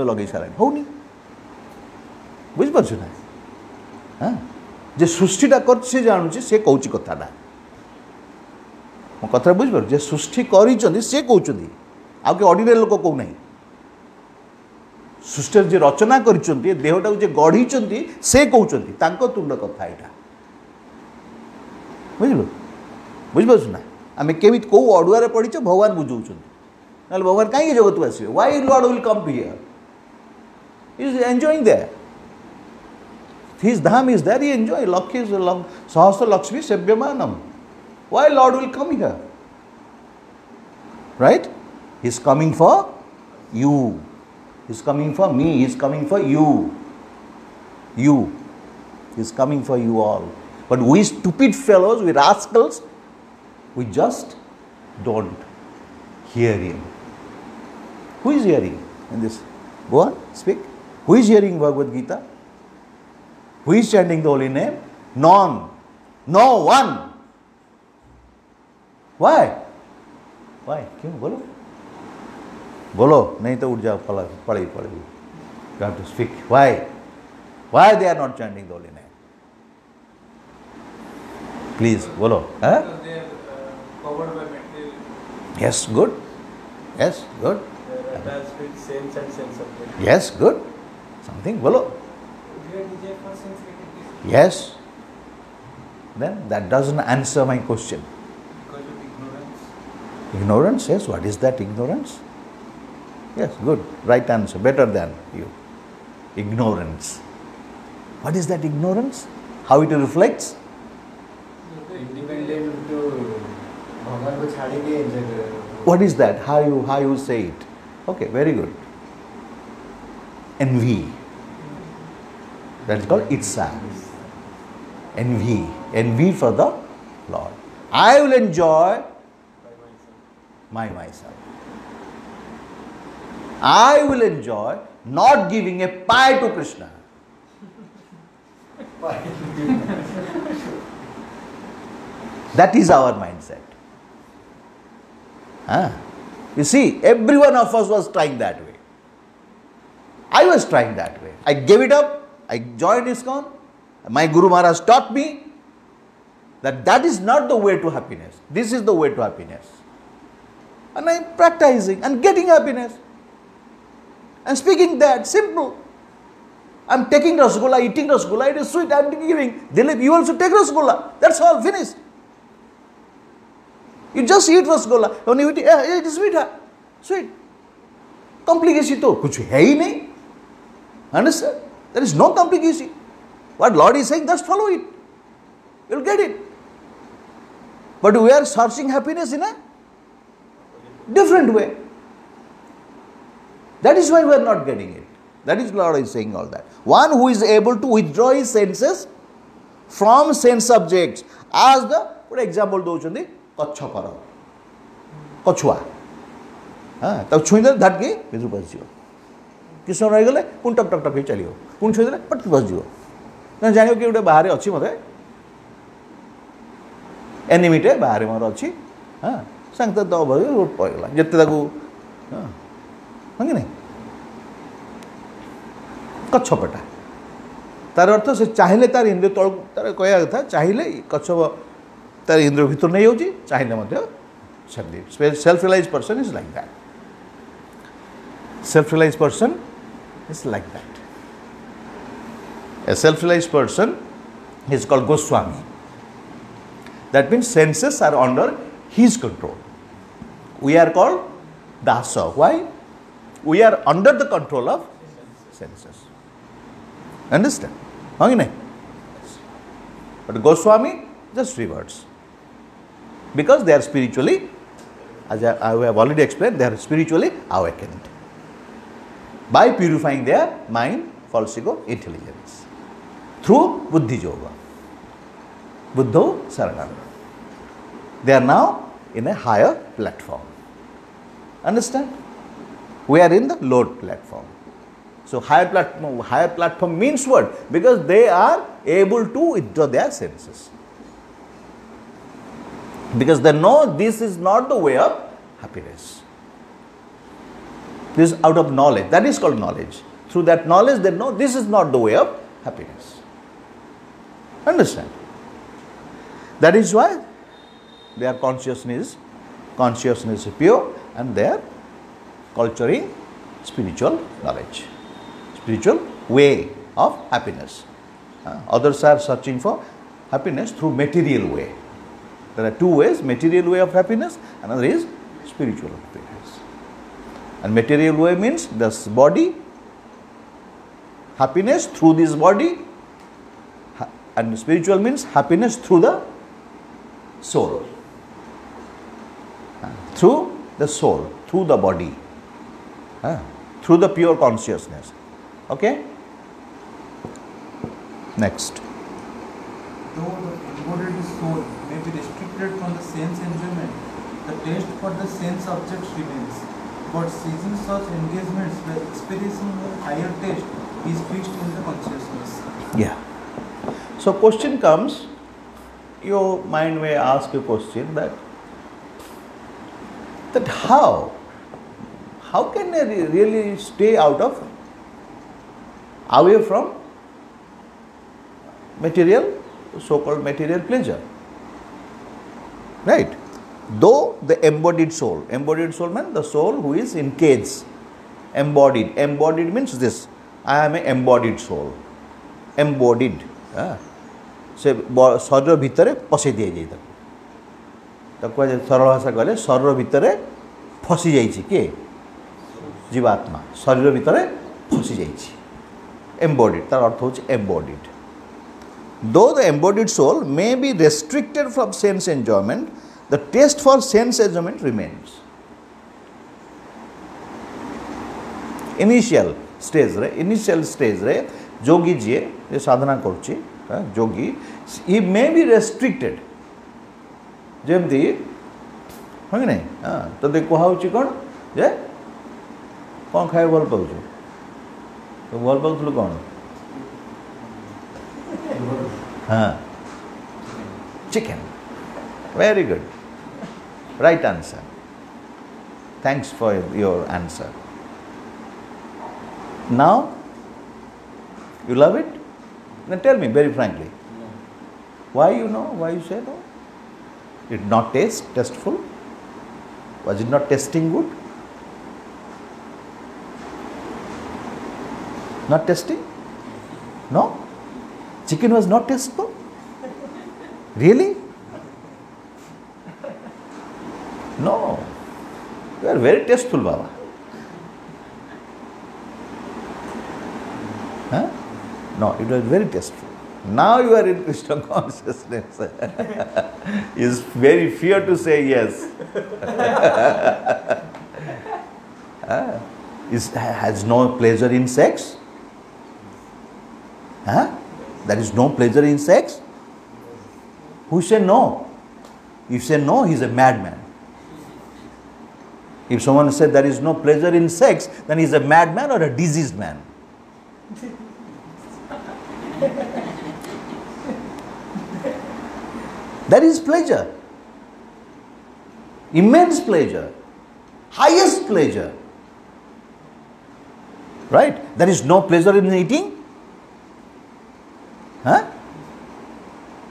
S1: लगे सारा होनी बुझिपार ना हाँ जे सृष्टिटा कर जानूँ से कौच कथाटा मो कथा बुझिपार जे सृष्टि कर कहते आउ कि ऑर्डिनरी लोक कहूना सृष्टि जे रचना कर देहटा जे गढ़ी से कहते तुल्य कथा यहाँ बुझल बुझिपार ना आम केमी कौ अड़ुआर पढ़ी भगवान बुझाऊँ ना भगवान कहीं जगत को आसवे why lord will come to here is enjoying there his dham is there he enjoy Lakshmi सहस्र लक्ष्मी सेव्यमानम why lord will come here right he is coming for you he is coming for me he is coming for you he is coming for you all but we stupid fellows we rascals we just don't hear him. Who is hearing in this? Go on, speak. Who is hearing Bhagavad Gita? Who is chanting the holy name? None. No one. Why? Why? क्यों बोलो बोलो नहीं तो उठ जाओ पढ़ी you have to speak. Why they are not chanting the holy name? Please बोलो हाँ
S3: covered by material.
S1: Yes, good. Yes, good.
S3: Attached with sense and sense object.
S1: Yes, good. Something, bolo. Yes. Then that doesn't answer my question.
S3: Because of ignorance.
S1: Ignorance, yes. What is that ignorance? Yes, good. Right answer. Better than you. Ignorance. What is that ignorance? How it reflects?
S3: Independent to भगवान को छाड़ी के enjoy कर
S1: What is that? How you say it? Okay, very good. Envy. That is called itsa. Envy. Envy for the Lord. I will enjoy myself. I will enjoy not giving a pie to Krishna. That is our mindset. You see, every one of us was trying that way. I was trying that way. I gave it up. I joined ISKCON. My Guru Maharaj taught me that is not the way to happiness. This is the way to happiness. And I am practicing and getting happiness. And speaking that, simple. I am taking rasgulla, eating rasgulla. It is sweet. I am giving. Dilip, you also take rasgulla. That's all. Finished. You just eat rasgulla. When you eat it is sweet. Sweet. Complication तो कुछ है ही नहीं. Understand? There is no complication. What Lord is saying, just follow it. You'll get it. But we are searching happiness in a different way. That is why we are not getting it. That is Lord is saying all that. One who is able to withdraw his senses from sense objects. As the, for example, दोचंदी कच्छपर कछुआ हाँ तब छुई दे धट के भितर पस जीव कृष्ण रही गले पुणी टक टक टक चलो पुणी छुई दे पट पस जीव ना जान कि गोटे बाहर अच्छी मत एनिमीटे बाहर मोर अच्छी हाँ सांगते तो पड़ेगा जिते हाँ हाँ कि नहीं कच्छपटा तार अर्थ से चाहिए तार इंद्रिय तल तार कह कथा चाहिए कच्छप तार इंद्रिय भीतर नहीं होची चाहिए self realise person is like that self realise person is like that a self realise person is called Goswami That means senses are under his control. We are called dasa. Why? We are under the control of senses. Understand? Okay? But Goswami just reverts. Because they are spiritually, as I have already explained, they are spiritually awakened. By purifying their mind, false ego, intelligence. Through Buddhi Yoga. Buddho Saranam. They are now in a higher platform. Understand? We are in the lower platform. So higher platform means what? Because they are able to withdraw their senses. Because they know this is not the way of happiness. This is out of knowledge. That is called knowledge. Through that knowledge they know this is not the way of happiness. Understand? That is why their consciousness is pure and they are culturing spiritual knowledge. Spiritual way of happiness. Others are searching for happiness through material way. There are two ways, material way of happiness, another is spiritual happiness. And material way means this body, happiness through this body, and spiritual means happiness through the soul. Through the soul, through the body, through the pure consciousness. Okay? Next.
S3: Though the embodied soul may be restricted from the sense enjoyment, the taste for the sense objects remains. But ceasing such engagements by experiencing a higher taste is fixed in the consciousness.
S1: Yeah. So question comes, your mind may ask a question that how can I really stay away from material, so-called material pleasure, right? Though the embodied soul means the soul who is in cage, embodied means this, I am an embodied soul, embodied, से शरीर भितर पसई दिए जाए ताको सरल भाषा कहले शरीर भितर फसी जाइछि के जीवात्मा शरीर भितर फसी जाइछि embodied तार अर्थ होछि embodied. Though the embodied soul may be restricted from sense enjoyment, the taste for sense enjoyment remains. Initial stage रे जोगी जी जे साधना करछि जोगी, he may be restricted. जेमती है नहीं तो देख कहुच्छी कौन जे कौन खाए भल पाऊँ तो भल पाऊँ कौन हाँ chicken. Very good, right answer. Thanks for your answer. Now you love it? Now tell me very frankly. Why you know? Why you say no? It did not taste tasteful? Was it not tasting good? Not tasting? No? Chicken was not tasteful? Really? No. You are very tasteful, Baba. Huh? No, it was very tasteful. Now you are in Krishna consciousness. It's very fear to say yes. Has no pleasure in sex? There is no pleasure in sex? Who say no? If say no, he is a madman. If someone said there is no pleasure in sex, then he is a madman or a diseased man. There is pleasure, immense pleasure, highest pleasure, right? There is no pleasure in eating,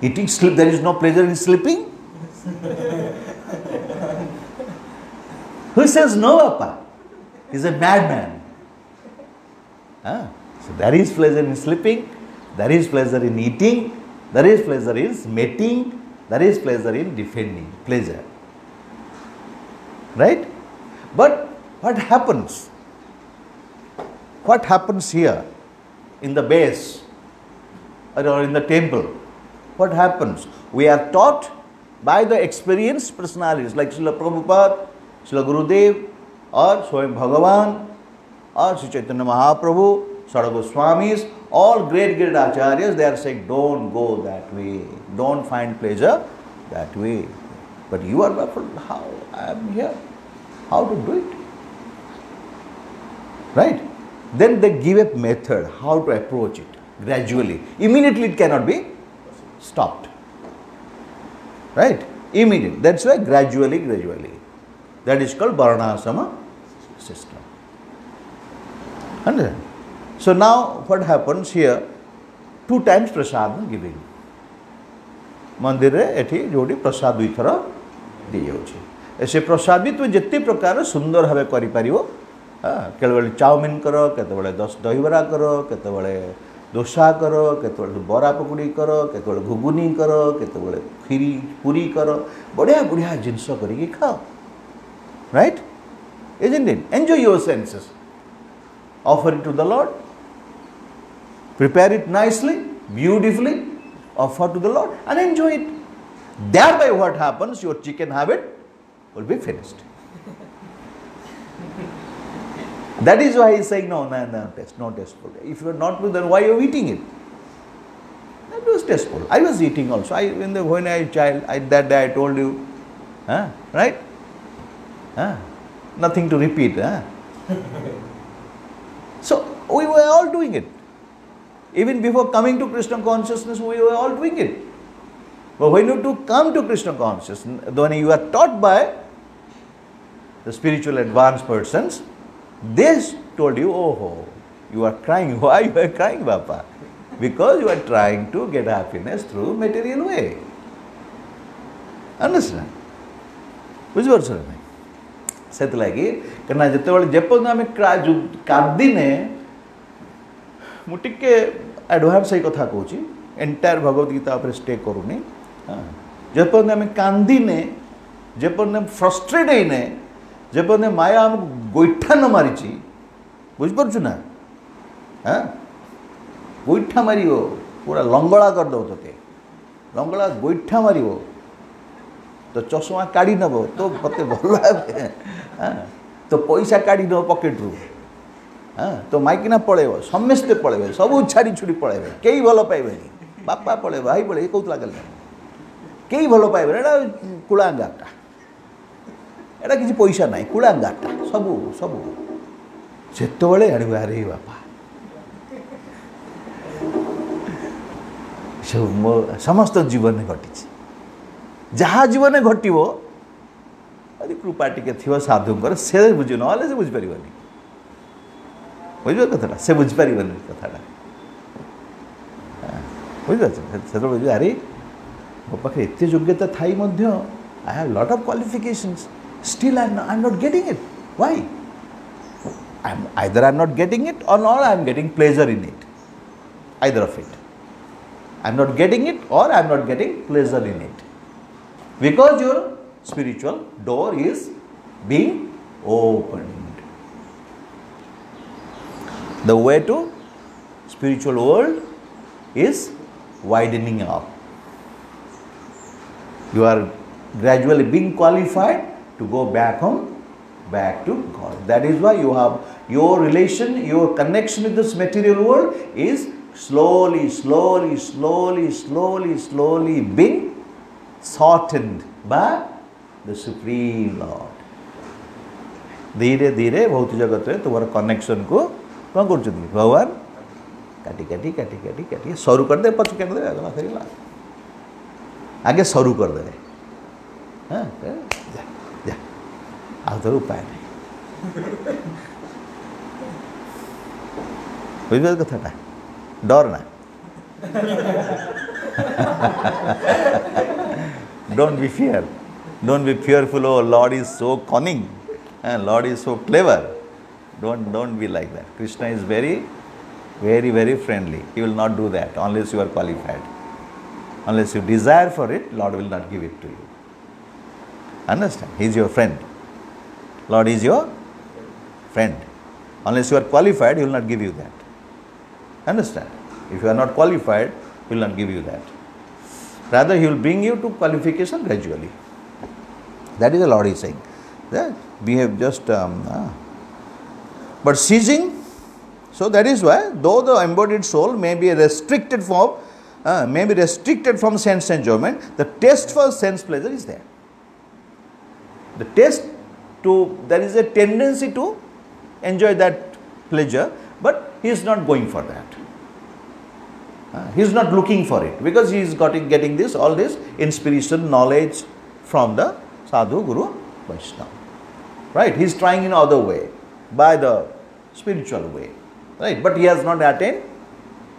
S1: eating, sleep. There is no pleasure in sleeping. Who says no, Papa? He's a madman. So there is pleasure in sleeping, there is pleasure in eating, there is pleasure in mating. There is pleasure in defending, pleasure. Right? But what happens? What happens here in the base or in the temple? What happens? We are taught by the experienced personalities like Srila Prabhupada, Srila Gurudev, or Swayam Bhagavan, or Sri Chaitanya Mahaprabhu, Sada Goswamis, all great acharyas, they are saying, don't go that way. Don't find pleasure that way. But you are baffled, how I am here? How to do it? Right? Then they give a method, how to approach it, gradually. Immediately it cannot be stopped. Right? Immediately. That's why gradually. That is called Varnasama system. Understand? So now what happens here? 2 times prasadam giving. मंदिर रे एठी जोटी प्रसाद 2 थर दी जाउछि से प्रसाद भी तु जत्ते प्रकार सुंदर भाबे करि परिवो केते बेले चाउमिन करो केते बेले 10 दहीबरा करो केते बेले डोसा करो केते बेले बरा पकुड़ी करो केते बेले घुगुनी करो केते बेले खीरी पूरी करो बढ़िया बढ़िया जिंस करिके खाओ right isn't it enjoy your senses offer it to the Lord prepare it nicely beautifully offer to the Lord and enjoy it. Thereby what happens, your chicken habit will be finished. That is why he is saying no tasteful. If you are not good, then why you are eating it? That was tasteful. I was eating also. When I was a child, that day I told you, right? Nothing to repeat. So we were all doing it. Even before coming to Krishna consciousness, we were all doing it. But when you do come to Krishna consciousness, when you are taught by the spiritual advanced persons, they told you, oh, you are crying. Why you are crying, Bapa? Because you are trying to get happiness through material way. Understand? Which verse are you? ସେଥିଲାଗି କାରଣ ଯେତେବେଳେ ଯେପର୍ଯ୍ୟନ୍ତ ଆମେ କାନ୍ଦିନେ ମୁଁ ଟିକେ advance ଏଇ କଥା କହୁଛି ଏଣ୍ଟାୟାର ଭଗବତ ଗୀତା ଉପରେ ଷ୍ଟେ କରୁନି ଯେପର୍ଯ୍ୟନ୍ତ ଆମେ କାନ୍ଦିନେ ଯେପର୍ଯ୍ୟନ୍ତ ଫ୍ରଷ୍ଟ୍ରେଟ୍ ହେଇନେ ଯେପର୍ଯ୍ୟନ୍ତ ମାୟା ଆମକୁ ଗୋଇଠା ନ ମାରିଛି ବୁଝିପାରୁଛୁ ନା ଗୋଇଠା ମାରିବ ପୁରା ଲଙ୍ଗଳା କରିଦେବ ତୋତେ ଲଙ୍ଗଳା ଗୋଇଠା ମାରିବ तो चश्मा काढ़ी नब तो मत भल तो पैसा काढ़ी नब पकेट रू तो माइकिना पलैब समस्ते पलैबे सब छाड़ी छुड़ी पलैबे कई भल पाइबे बापा पलैब भाई पलैब कहूला कई भल पाइबे एटा कुलांगाटा एटा किसी पैसा ना कुलांगाटा सबू सबू सेतबेले आनिबे अरे बापा सब समस्त जीवन में घटी जहाँ जीवन में घटो यदि कृपा टी थी साधुंकर से बुझ ना से बुझीपर बुझे कथा से बुझीपर कथा बुझे अरे मो पाखे एत योग्यता थी I have lot of qualifications still I am not getting it why either I am not getting it or not I am getting pleasure in it, either of it. I am not getting it or I am not getting pleasure in it, because your spiritual door is being opened. The way to spiritual world is widening up. You are gradually being qualified to go back home, back to God. That is why you have your relation, your connection with this material world is slowly being shortened by the Supreme Lord. धीरे धीरे भौतिक जगत में तुम्हारा connection को कौन कर भगवान काटी काटी काटी काटी काटी सरू कर दे पच कर दे अगला फेरला आगे सरू कर दे हाँ जा जा आ तो उपाय नहीं बुझे कथा डर ना don't be fearful. Oh, Lord is so cunning and Lord is so clever. Don't be like that. Krishna is very friendly. He will not do that unless you are qualified. Unless you desire for it, Lord will not give it to you. Understand? He is your friend. Lord is your friend. Unless you are qualified, He will not give you that. Understand? If you are not qualified, He will not give you that. Rather, He will bring you to qualification gradually. That is the Lord is saying. That we have just... But ceasing, so that is why, though the embodied soul may be restricted from sense enjoyment, the taste for sense pleasure is there. The taste there is a tendency to enjoy that pleasure, but he is not going for that. He is not looking for it, because he is getting all this inspiration, knowledge from the Sadhu, Guru, Vaishnava. Right? He is trying in other way, by the spiritual way. Right? But he has not attained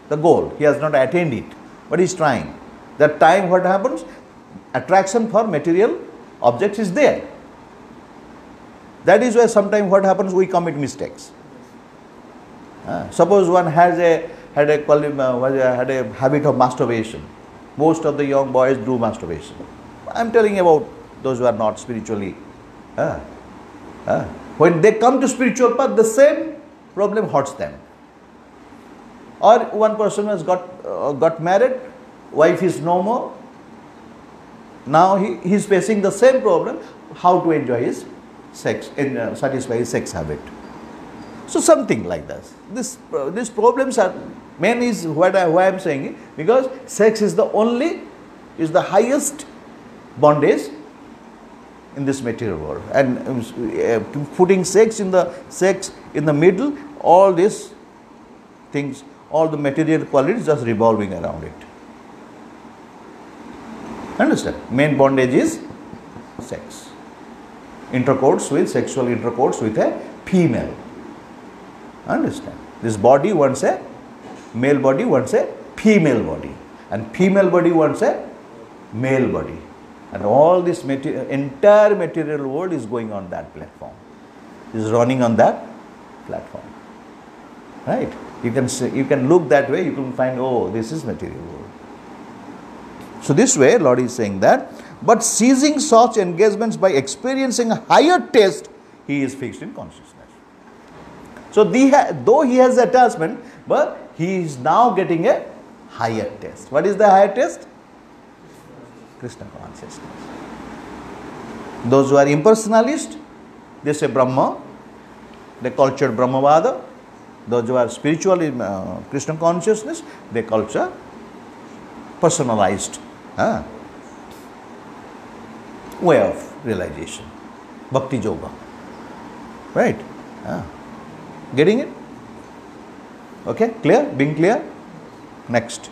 S1: the goal. He has not attained it. But he is trying. That time what happens? Attraction for material objects is there. That is why sometimes what happens, we commit mistakes. Suppose one had a habit of masturbation. Most of the young boys do masturbation. I am telling about those who are not spiritually. When they come to spiritual path, the same problem haunts them. Or one person has got married, wife is no more. Now he is facing the same problem, how to enjoy his sex, satisfy his sex habit. So something like this. These problems are, main is why I am saying, because sex is the highest bondage in this material world, and putting sex in the middle, all these things, all the material qualities just revolving around it. Understand? Main bondage is sex. Sexual intercourse with a female. Understand? This body wants a male body, wants a female body, and female body wants a male body. And all this entire material world is going on that platform. Is running on that platform. Right? You can look that way, you can find, oh, this is material world. So this way, Lord is saying that, but seizing such engagements by experiencing higher taste, he is fixed in consciousness. So though he has attachment, but he is now getting a higher taste. What is the higher taste? Krishna consciousness. Those who are impersonalist, they say Brahma, they culture Brahmavada. Those who are spiritual in Krishna consciousness, they culture personalized way of realization, Bhakti Yoga. Right? Getting it? Okay? Clear? Being clear? Next.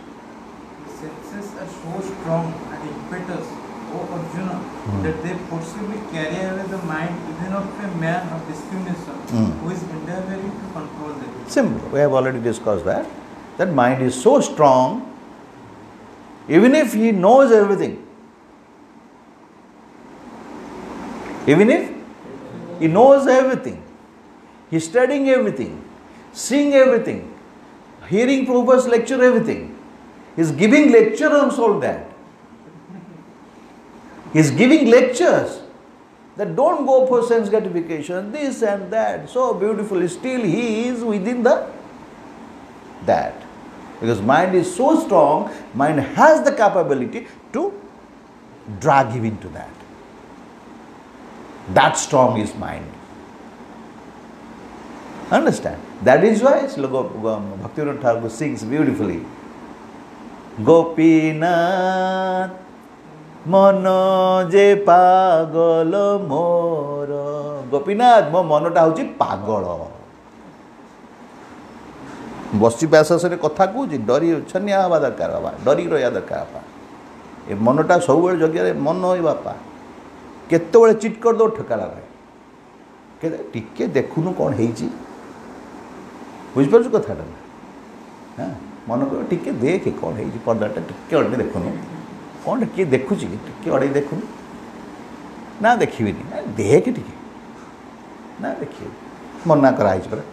S3: Senses are so strong and impetuous, O Arjuna, that they forcibly carry away the mind even of a man of discrimination who is endeavoring to control them.
S1: Simple. We have already discussed that. That mind is so strong, even if he knows everything. Even if he knows everything, he is studying everything, seeing everything, hearing Prabhupada's lecture, everything. He is giving lecture on all that. He is giving lectures that don't go for sense gratification, this and that, so beautiful. Still he is within that. Because mind is so strong, mind has the capability to drag him into that. That strong is mind. Understand? That is why Bhaktivinoda Thakur sings beautifully. Gopinath Mano je pagolo moro. Gopinath, mo manota hochi pagolo. बसी व्यास कथा कौच डरी छनिया हवा दरकार बाबा डरी रहा दरकार बापा ये मनटा सब जगह मन हो बापा केत चिट कर दो ठेकाला टे देखुनु कौन है बुझिपार कथाटा हाँ मन कर टे देख कौन है पर्दाटा टे अड़े देखुनु कौन किए देखुची टे अड़े देखुनु ना देखी देख टे ना देखिए मना कराई परा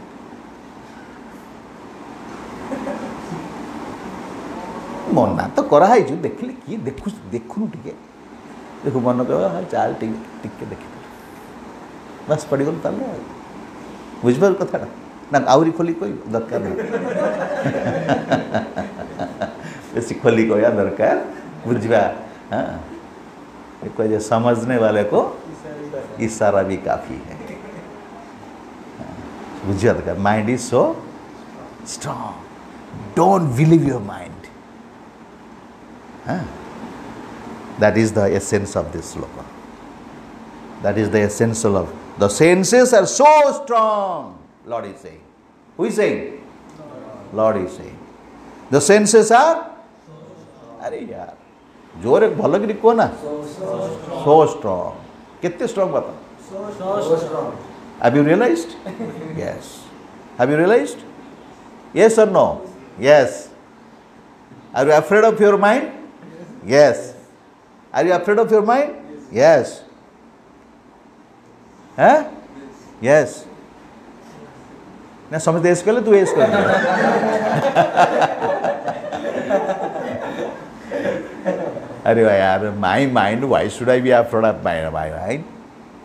S1: मना तो कराई देखिले किए देखुनु टिके देखो मन कह हाँ चाल टिके देखी बस पड़गल ताल बुझबार कथा ना आउरी खोली कोई दरकार नहीं बेसी खोली कहया दरकार बुझवा। हाँ कोई समझने वाले को इशारा भी काफ़ी है। बुझिया दरकार mind is so strong don't believe your mind. That is the essence of this sloka. That is the essence of the senses are so strong. Lord is saying. Who is saying? Lord is saying. The senses are. अरे यार जोर एक भल कि कहो ना so strong. कितने strong बात?
S2: So strong.
S1: Have you realized? Yes. Have you realized? Yes or no? Yes. Are you afraid of your mind? Yes. Are you afraid of your mind? Yes. Huh? Yes. ना समझते ऐसे कर तू ऐसे कर अरे यार my mind why should I be afraid of my mind?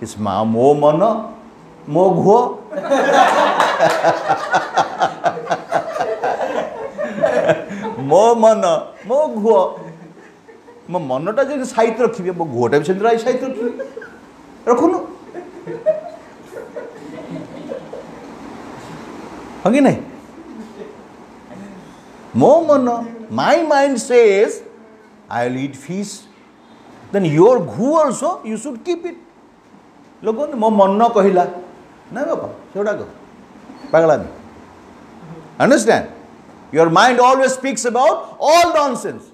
S1: It's mo मन mo घुओ मो मन मो घुओ मो मनटा जो साइट रखी मो घुटा भी सेमती साइट रखी रखुनु हाँ कि नहीं मो मन my mind says I will eat fish then your घु also you should keep it लोग मो मन कहला ना बापा से पगला understand Your mind always speaks about all nonsense.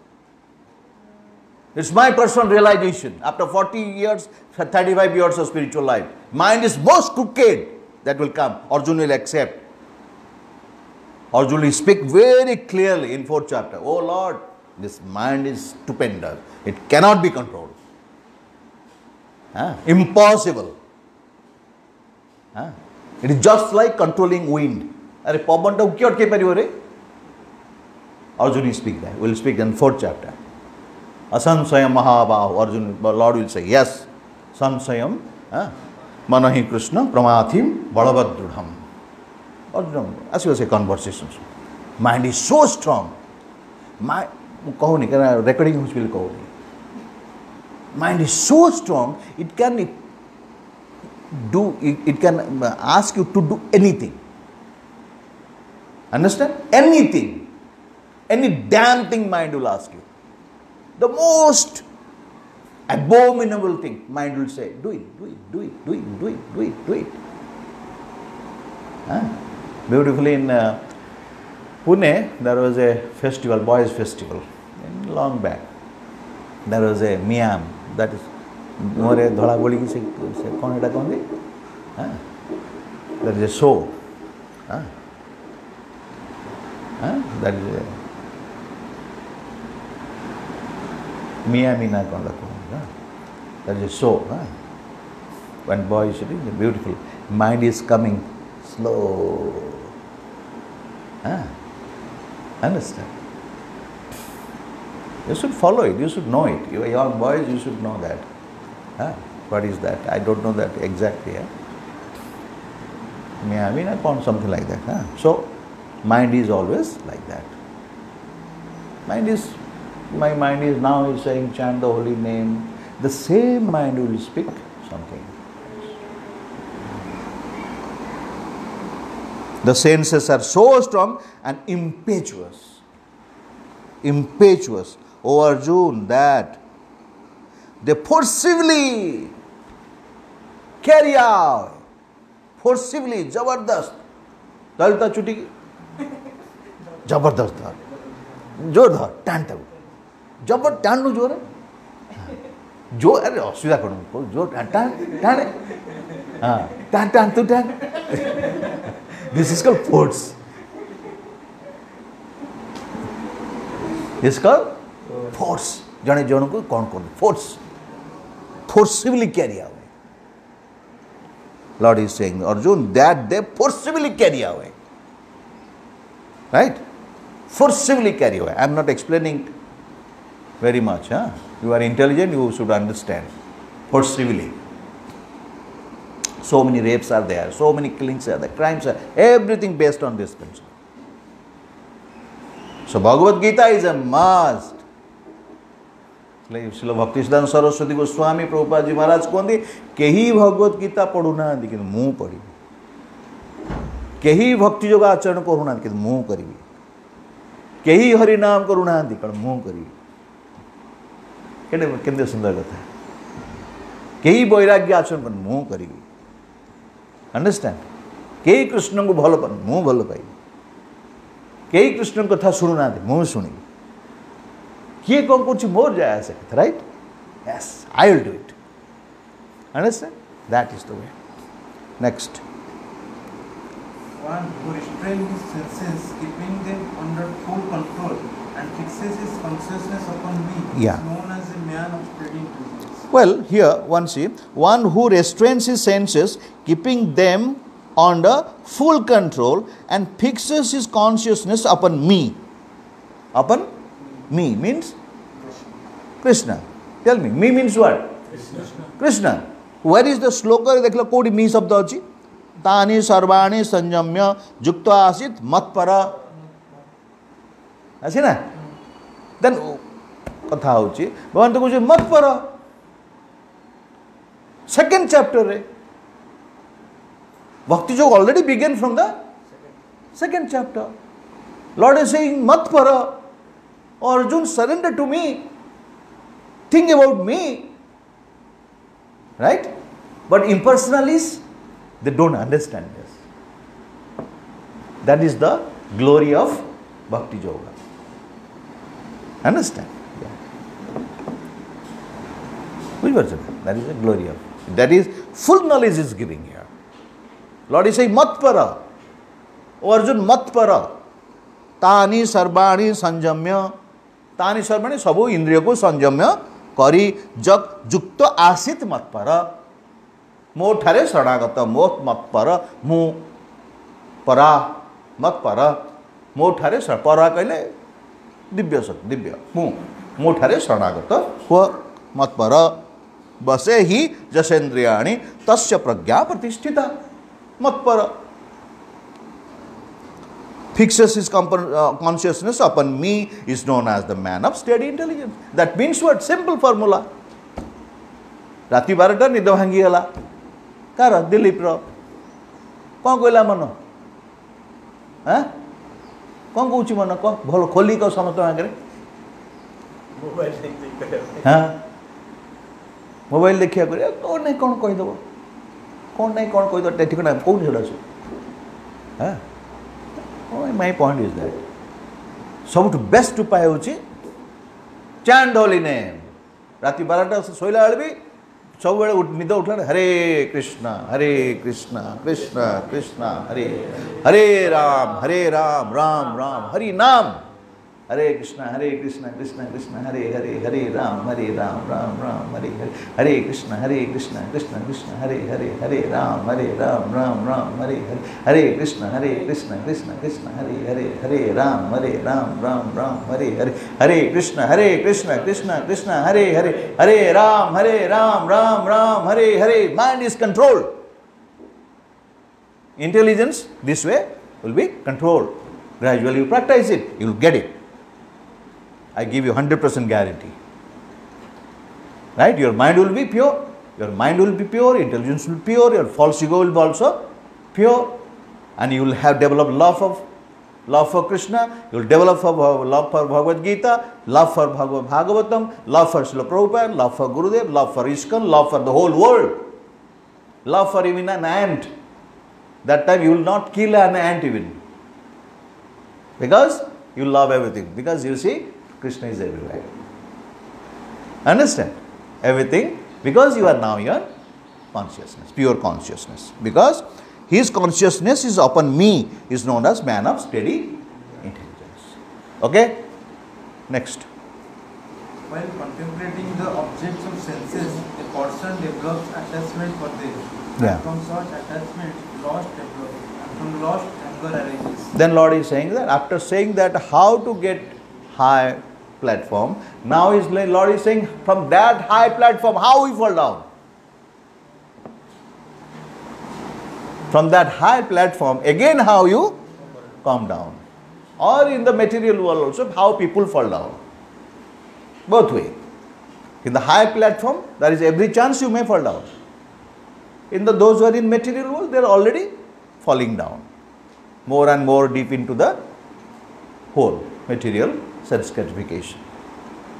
S1: It's my personal realization. After 40 years, 35 years of spiritual life, mind is most crooked that will come. Arjuna will accept. Arjuna will speak very clearly in 4th chapter. Oh Lord, this mind is stupendous. It cannot be controlled. Impossible. It is just like controlling wind. अरे पवन टा क्यों अटके परिवार रे? Arjuna will speak that. Will speak in 4th chapter. Asansayam Mahabahu. Arjuna, Lord will say, yes. Sansayam Manahi Krishna Pramathim Balabhadrudham. Arjuna, as you say, conversations. Mind is so strong. Recording which will go. Mind is so strong, it can ask you to do anything. Understand? Anything. Any damn thing mind will ask you. The most abominable thing mind will say, do it. Beautifully in Pune, there was a festival, boys festival, long back. There was a Miyam, that is, more dhola boli ki se kon eta kon de? There is a show. That is a Miyamina kon la. That is a show. When boys sitting, beautiful. Mind is coming slow. Understand? You should follow it. You should know it. You are young boys. You should know that. What is that? I don't know that exactly. Miyamina kon something like that. So mind is always like that. My mind is now saying chant the holy name. The same mind will speak something. The senses are so strong and impetuous. O Arjuna, that they forcibly carry out. Forcibly, jabardast. Dalta chuti जबरदस्त धर जोर धर टाण तक जबर टाणनु जोर जो अरे असुविधा करूँ जो टाण टाण हाँ टाण टाण तू टाण this is called force this called force जने जन को कौन कर forcibly carry away Lord is saying Arjun that they forcibly carry away, right? Forcibly carry away. I am not explaining Very much. You are intelligent, you should understand. Perceivably. So many rapes are there, so many killings are there, crimes are, everything based on this principle. So Bhagavad Gita is a must. Srila Bhaktisiddhanta Saraswati Goswami Prabhupada Ji Maharaj कहते केही भगवत गीता पढ़ू ना कि मु पढ़ी केही भक्ति योग आचरण करू ना कि मु करी केही हरि नाम करू ना कि मु करी केते सुंदर कथा केही वैराग्य आचरण कर मु करी अंडरस्टैंड केही कृष्ण को भल पान मु भल पाई केही कृष्ण कथा शुणु ना मु शुणी किए कौन कुछ मोर जाए ऐसे right yes I will do it understand that is the way next
S3: one who restrains his senses, keeping them under full control, and fixes his consciousness upon me,
S1: Yeah.
S3: is known as a man of steady intelligence.
S1: Well, here one see one who restrains his senses, keeping them under full control, and fixes his consciousness upon me. Upon me means Krishna. Tell me, me means what? Krishna. Where is the sloka? देखलो कोडी me शब्द अछि तानि सर्वाणि संयम्य युक्त आसीत मत्पर अछि ना देन कथा होछि भगवान तो कहै मत्पर सेकंड चैप्टर रे भक्ति योग already began from the second chapter. Lord is saying matpara, Arjun surrender to me, think about me, right? But impersonalists, they don't understand this. That is the glory of Bhakti Yoga. Understand? Yeah. Which version? That is the glory of. That is full knowledge is giving here. Lord is saying matpara. O Arjun matpara. तानि सर्वाणि संयम्य तानि सर्वाणि सबु इंद्रिय को संयम्य करी जग युक्त आसित मत्पर मो ठारे शरणागत मो मत्पर मु परा मत्पर मो ठारे परा कहले दिव्य सत दिव्य मो ठारे शरणागत हो मत्पर बसे ही जसेन्द्रियाणि तस्य प्रज्ञा प्रतिष्ठिता मत्पर fixes his consciousness upon me is known as the man of steady intelligence. That means what? Simple formula. राति 12टा निद भांगी गला कार दिलीप रो कौन कहला मन हां कौन कहूची मन को भल खोली को समत आगे मोबाइल देखि हां मोबाइल देखिया करे कौन नहीं कौन कहि दबो कौन नहीं कौन कहि दो ठीक ना कौन हेडा छु हां my point is that सब बेस्ट उपाय होची चैंट होली नेम राति 12टा सोइला बेले भी सब बेले निद उठला हरे कृष्णा कृष्णा कृष्णा हरे हरे राम राम राम हरि नाम हरे कृष्णा कृष्णा कृष्णा हरे हरे राम राम राम हरे हरे कृष्णा कृष्णा कृष्णा हरे हरे राम राम राम हरे कृष्णा कृष्णा हरे राम राम हरे हरे कृष्णा कृष्णा हरे राम राम हरे mind is controlled. Intelligence this way will be controlled. Gradually you practice it, you will get it. I give you 100% guarantee. Right? Your mind will be pure. Your mind will be pure. Intelligence will be pure. Your false ego will be also pure. And you will have developed love for Krishna. You will develop love for Bhagavad Gita, love for Bhagavatam, love for Srila Prabhupada, love for Gurudev, love for ISKCON, love for the whole world. Love for even an ant. That time you will not kill an ant even. Because you love everything. Because you see, Krishna is everywhere. Understand? Everything. Because you are now your consciousness, pure consciousness. Because his consciousness is upon me, is known as man of steady intelligence. Okay? Next.
S3: While contemplating the objects of senses, a person develops attachment for them.
S1: Yeah.
S3: And from such attachment, lost develops. And from lost, anger arises.
S1: Then Lord is saying that after saying that how to get high platform. Now Lord is saying, from that high platform, how we fall down? From that high platform, again how you come down. Or in the material world also, how people fall down. Both way. In the high platform, there is every chance you may fall down. In those who are in material world, they are already falling down. More and more deep into the whole material sense gratification.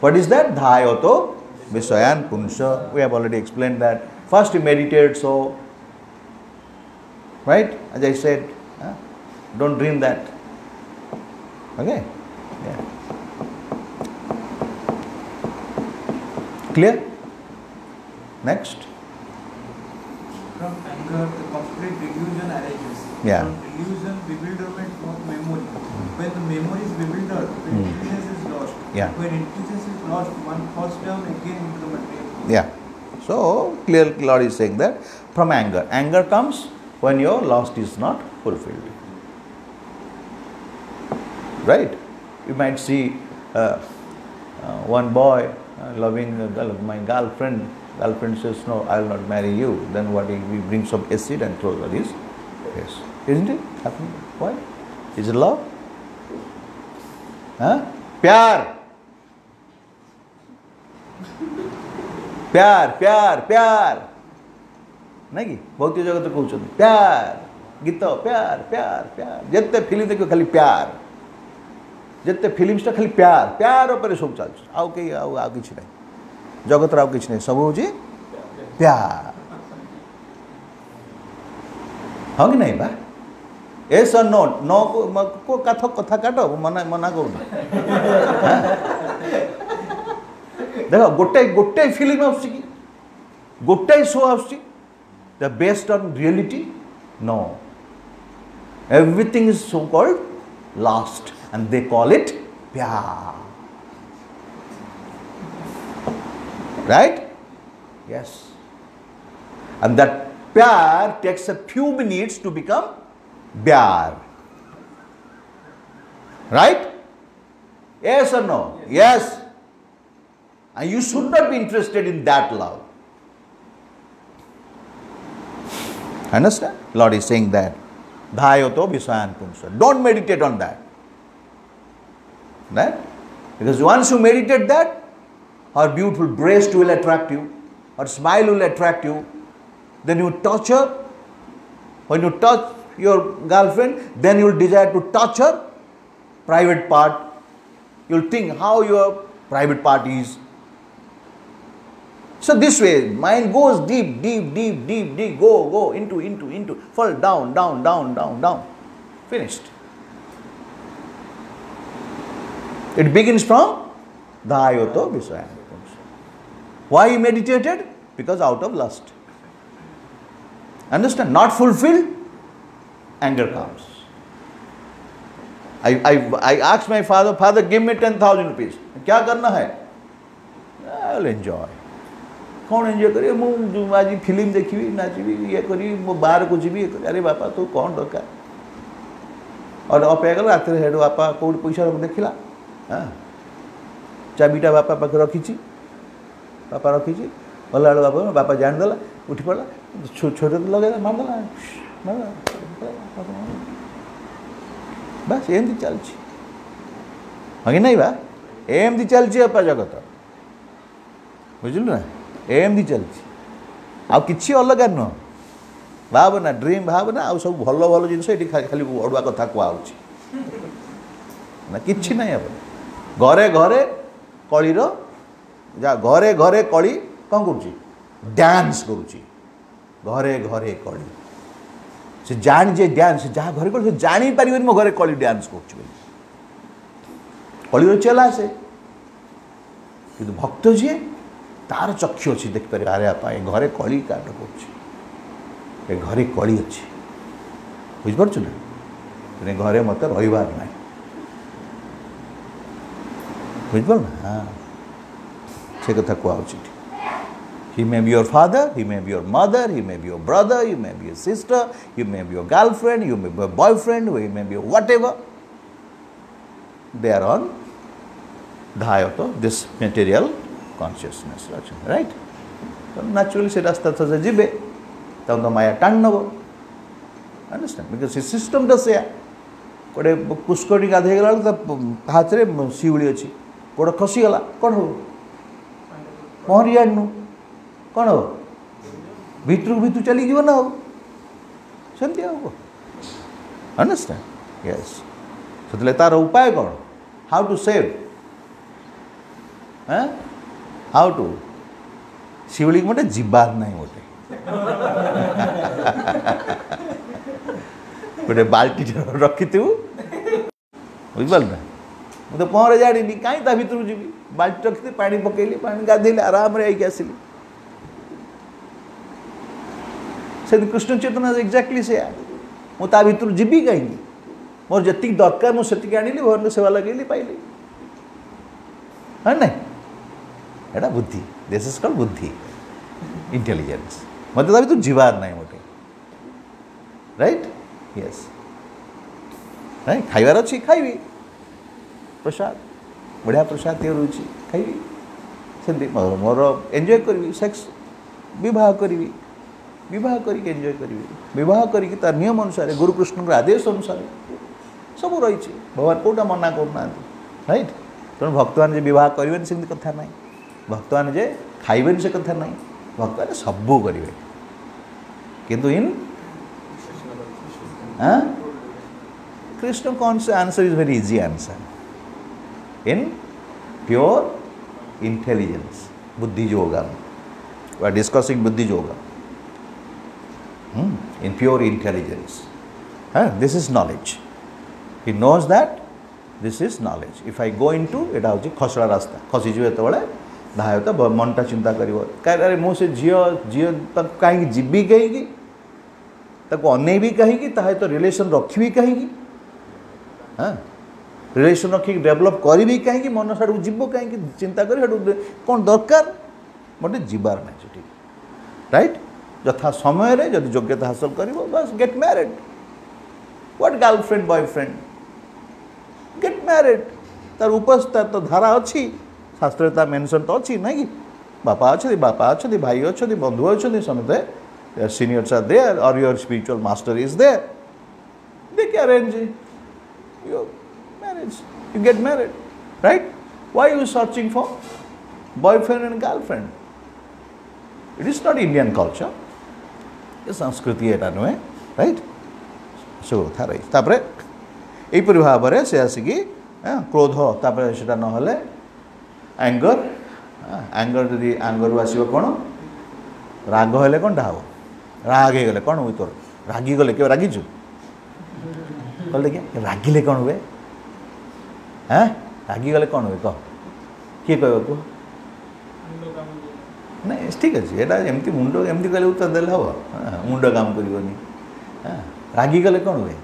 S1: What is that? Dhayato Visayan Punsha. We have already explained that. First you meditate, so, right? As I said, don't dream that. Okay? Yeah. Clear? Next.
S3: From anger, the complete delusion arises.
S1: Yeah.
S3: From delusion, bewilderment of memory. When the memory is bewildered, the intelligence is lost.
S1: Yeah.
S3: When intelligence is lost, one falls down again into the material world.
S1: Yeah. So, clear Lord is saying that from anger. Anger comes when your lust is not fulfilled. Right? You might see one boy loving my girlfriend. Girlfriend says, no, I will not marry you. Then what? He brings some acid and throws on his face. Isn't it happening? Why? Is it love? Huh? Pyar. Pyar, pyar, pyar. Nagi? Bhauti jagata कहउछन प्यार गीत प्यार प्यार प्यार जत्ते film देखो खाली प्यार जत्ते फिल्म्स ता खाली प्यार प्यार ऊपर सब चल आउ के आउ किछ नै जगत राव किछ नै सब होजी प्यार हो कि नै बा एस और नो नो को कथा काटो मना करू देखो गोटे फिल्म आउछि कि गोटे show आउछि the based on reality? No. Everything is so called lust and they call it pyar. Right? Yes. And that pyar takes a few minutes to become byar. Right? Yes or no? Yes. And you should not be interested in that love. Understand? Lord is saying that. Dhayato Visayan Punsha. Don't meditate on that. Right? Because once you meditate that, her beautiful breast will attract you, her smile will attract you. Then you touch her. When you touch your girlfriend, then you will desire to touch her private part. You will think how your private part is. So this way, mind goes deep, go into, fall down. Finished. It begins from Dhayato Visayan. Why he meditated? Because out of lust. Understand? Not fulfilled, anger comes. I asked my father, give me 10,000 rupees. Kya karna hai? I will enjoy. कौन enjoy करिए मु आज film देखी नाचबी ये करी मो बाहर को जीवी अरे बापा तो कौन दरकार और अपेक्षा रात हेड बापा कौन पैसा देखला हाँ चाबीटा बापा पाखे रखी बापा रखी गला बापा बापा जाणदेला उठी पड़ा छोट लगे मारदेला बस एमती चलती हाँ कि नहीं बा एमती चलती बापा जगत बुझलु ना एमती चलती आ किसी अलग नुह भावना ड्रीम भावना आ सब भल भल जिनस ये खाली अड़ुआ कथा कहूँ ना कि ना घरे घरे कलीर जा घरे घरे कली कौन कर डांस करुच्ची घरे घरे कली से जान जे डांस जहाँ घरे कर जानी पार मो घरे कली डांस कलीर चला से कि भक्त जी तार चक्षु अच्छी देखिपारे अरे आपा ये घरे कली काट कर घरे कली अच्छी बुझिपार ना घरे मत रहीबार ना बुझिपार ना हाँ से कथा कहूँ he may be your father, he may be your mother, he may be your brother, you may be your sister, you may be your girlfriend, you may be your boyfriend, you may be your whatever. They are on धायत this material consciousness right तो naturally से रास्ता से जीवे तो माया टाण नब understand because system does से गोटे पुष्कर गाधे गला हाथ में शिउली अच्छी गोड़ खसीगला कौन हो पहरी आनु कौन हो भितर चली जीव ना हो सेमती हम अंडरस्टैंड यस से तार उपाय कौन how to save how to शिवली मोटे जीवार ना गोटे गोटे बाल्टी रखी थी बुझिपाल ना मुझे पहरे जानी कहीं ता भर जी बाल्टी रखी पा पकईली पा गाधेली आराम रे आई आसली से कृष्ण चेतना एक्जाक्टली से मुझे भर जीवी कहीं मोर जी दरकार मुझे आनी भगवान सेवा लगे पाइली हाँ ना एटा बुद्धि दिस इज कॉल्ड बुद्धि इंटेलिजेंस मत भर जीवार ना गोटे राइट यस राइट खाइबार अच्छी खाइबी प्रसाद बढ़िया प्रसाद ये रोचे खाइबी से मोर एंजॉय करी सेक्स विवाह करी करके एंजॉय करी विवाह करके तार नियम अनुसार गुरुकृष्ण आदेश अनुसार सब रही भगवान कौटा मना करना राइट तेणु भक्त मैंने विवाह करें से कथा ना भक्त मैंने खाइबे से कथा ना भक्त मैंने सबू करेंगे किंतु इन कृष्ण कौन से answer is very easy answer in pure intelligence बुद्धि योगा वी आर डिस्कसिंग बुद्धि yoga in pure intelligence this is knowledge he knows that this is knowledge if I go into एटा होची खसड़ा रास्ता खसी जो एतबळे धाय तो मनटा चिंता करिवो अरे मो से जियो तक काहे जीबी कहीं ताको अने भी कहीं ताहे तो रिलेशन रखी कहीं रिलेशन रखी डेवलप करी भी कहीं मन साडू जीवो कहीं चिंता करी कौन दरकार मते जीवार ना ठीक राइट यथा समय रे जब योग्यता हासिल करिवो बस get married what girlfriend boyfriend get married तार उपस्था तो धारा अच्छी शास्त्रता मेंशन तो अच्छी नहीं कि बापा अच्छे भाई अच्छे बंधु अच्छे समझते सीनियर्स आर देयर और your spiritual master is there they can arrange your marriage you get married right why you searching for boyfriend and girlfriend it is not Indian culture ये संस्कृति एटा नुहे राइट सब कथा रही तापर यहीपरि भाव में से आसिकी क्रोध तापर से ना एंगर एंगर जदि एंगर आसो कौन राग हेले कौन ढाव राग हो गले कौन हुए तोर रागी गले के रागिचु कहले क्या रागिले कौन हुए हाँ रागी गले कौन हुए कह किए कह कह नहीं ठीक अच्छे यहाँ एमती मुंड एमती कहले उत्तर देले हम मुंड काम करनी रागी गले कौन हुए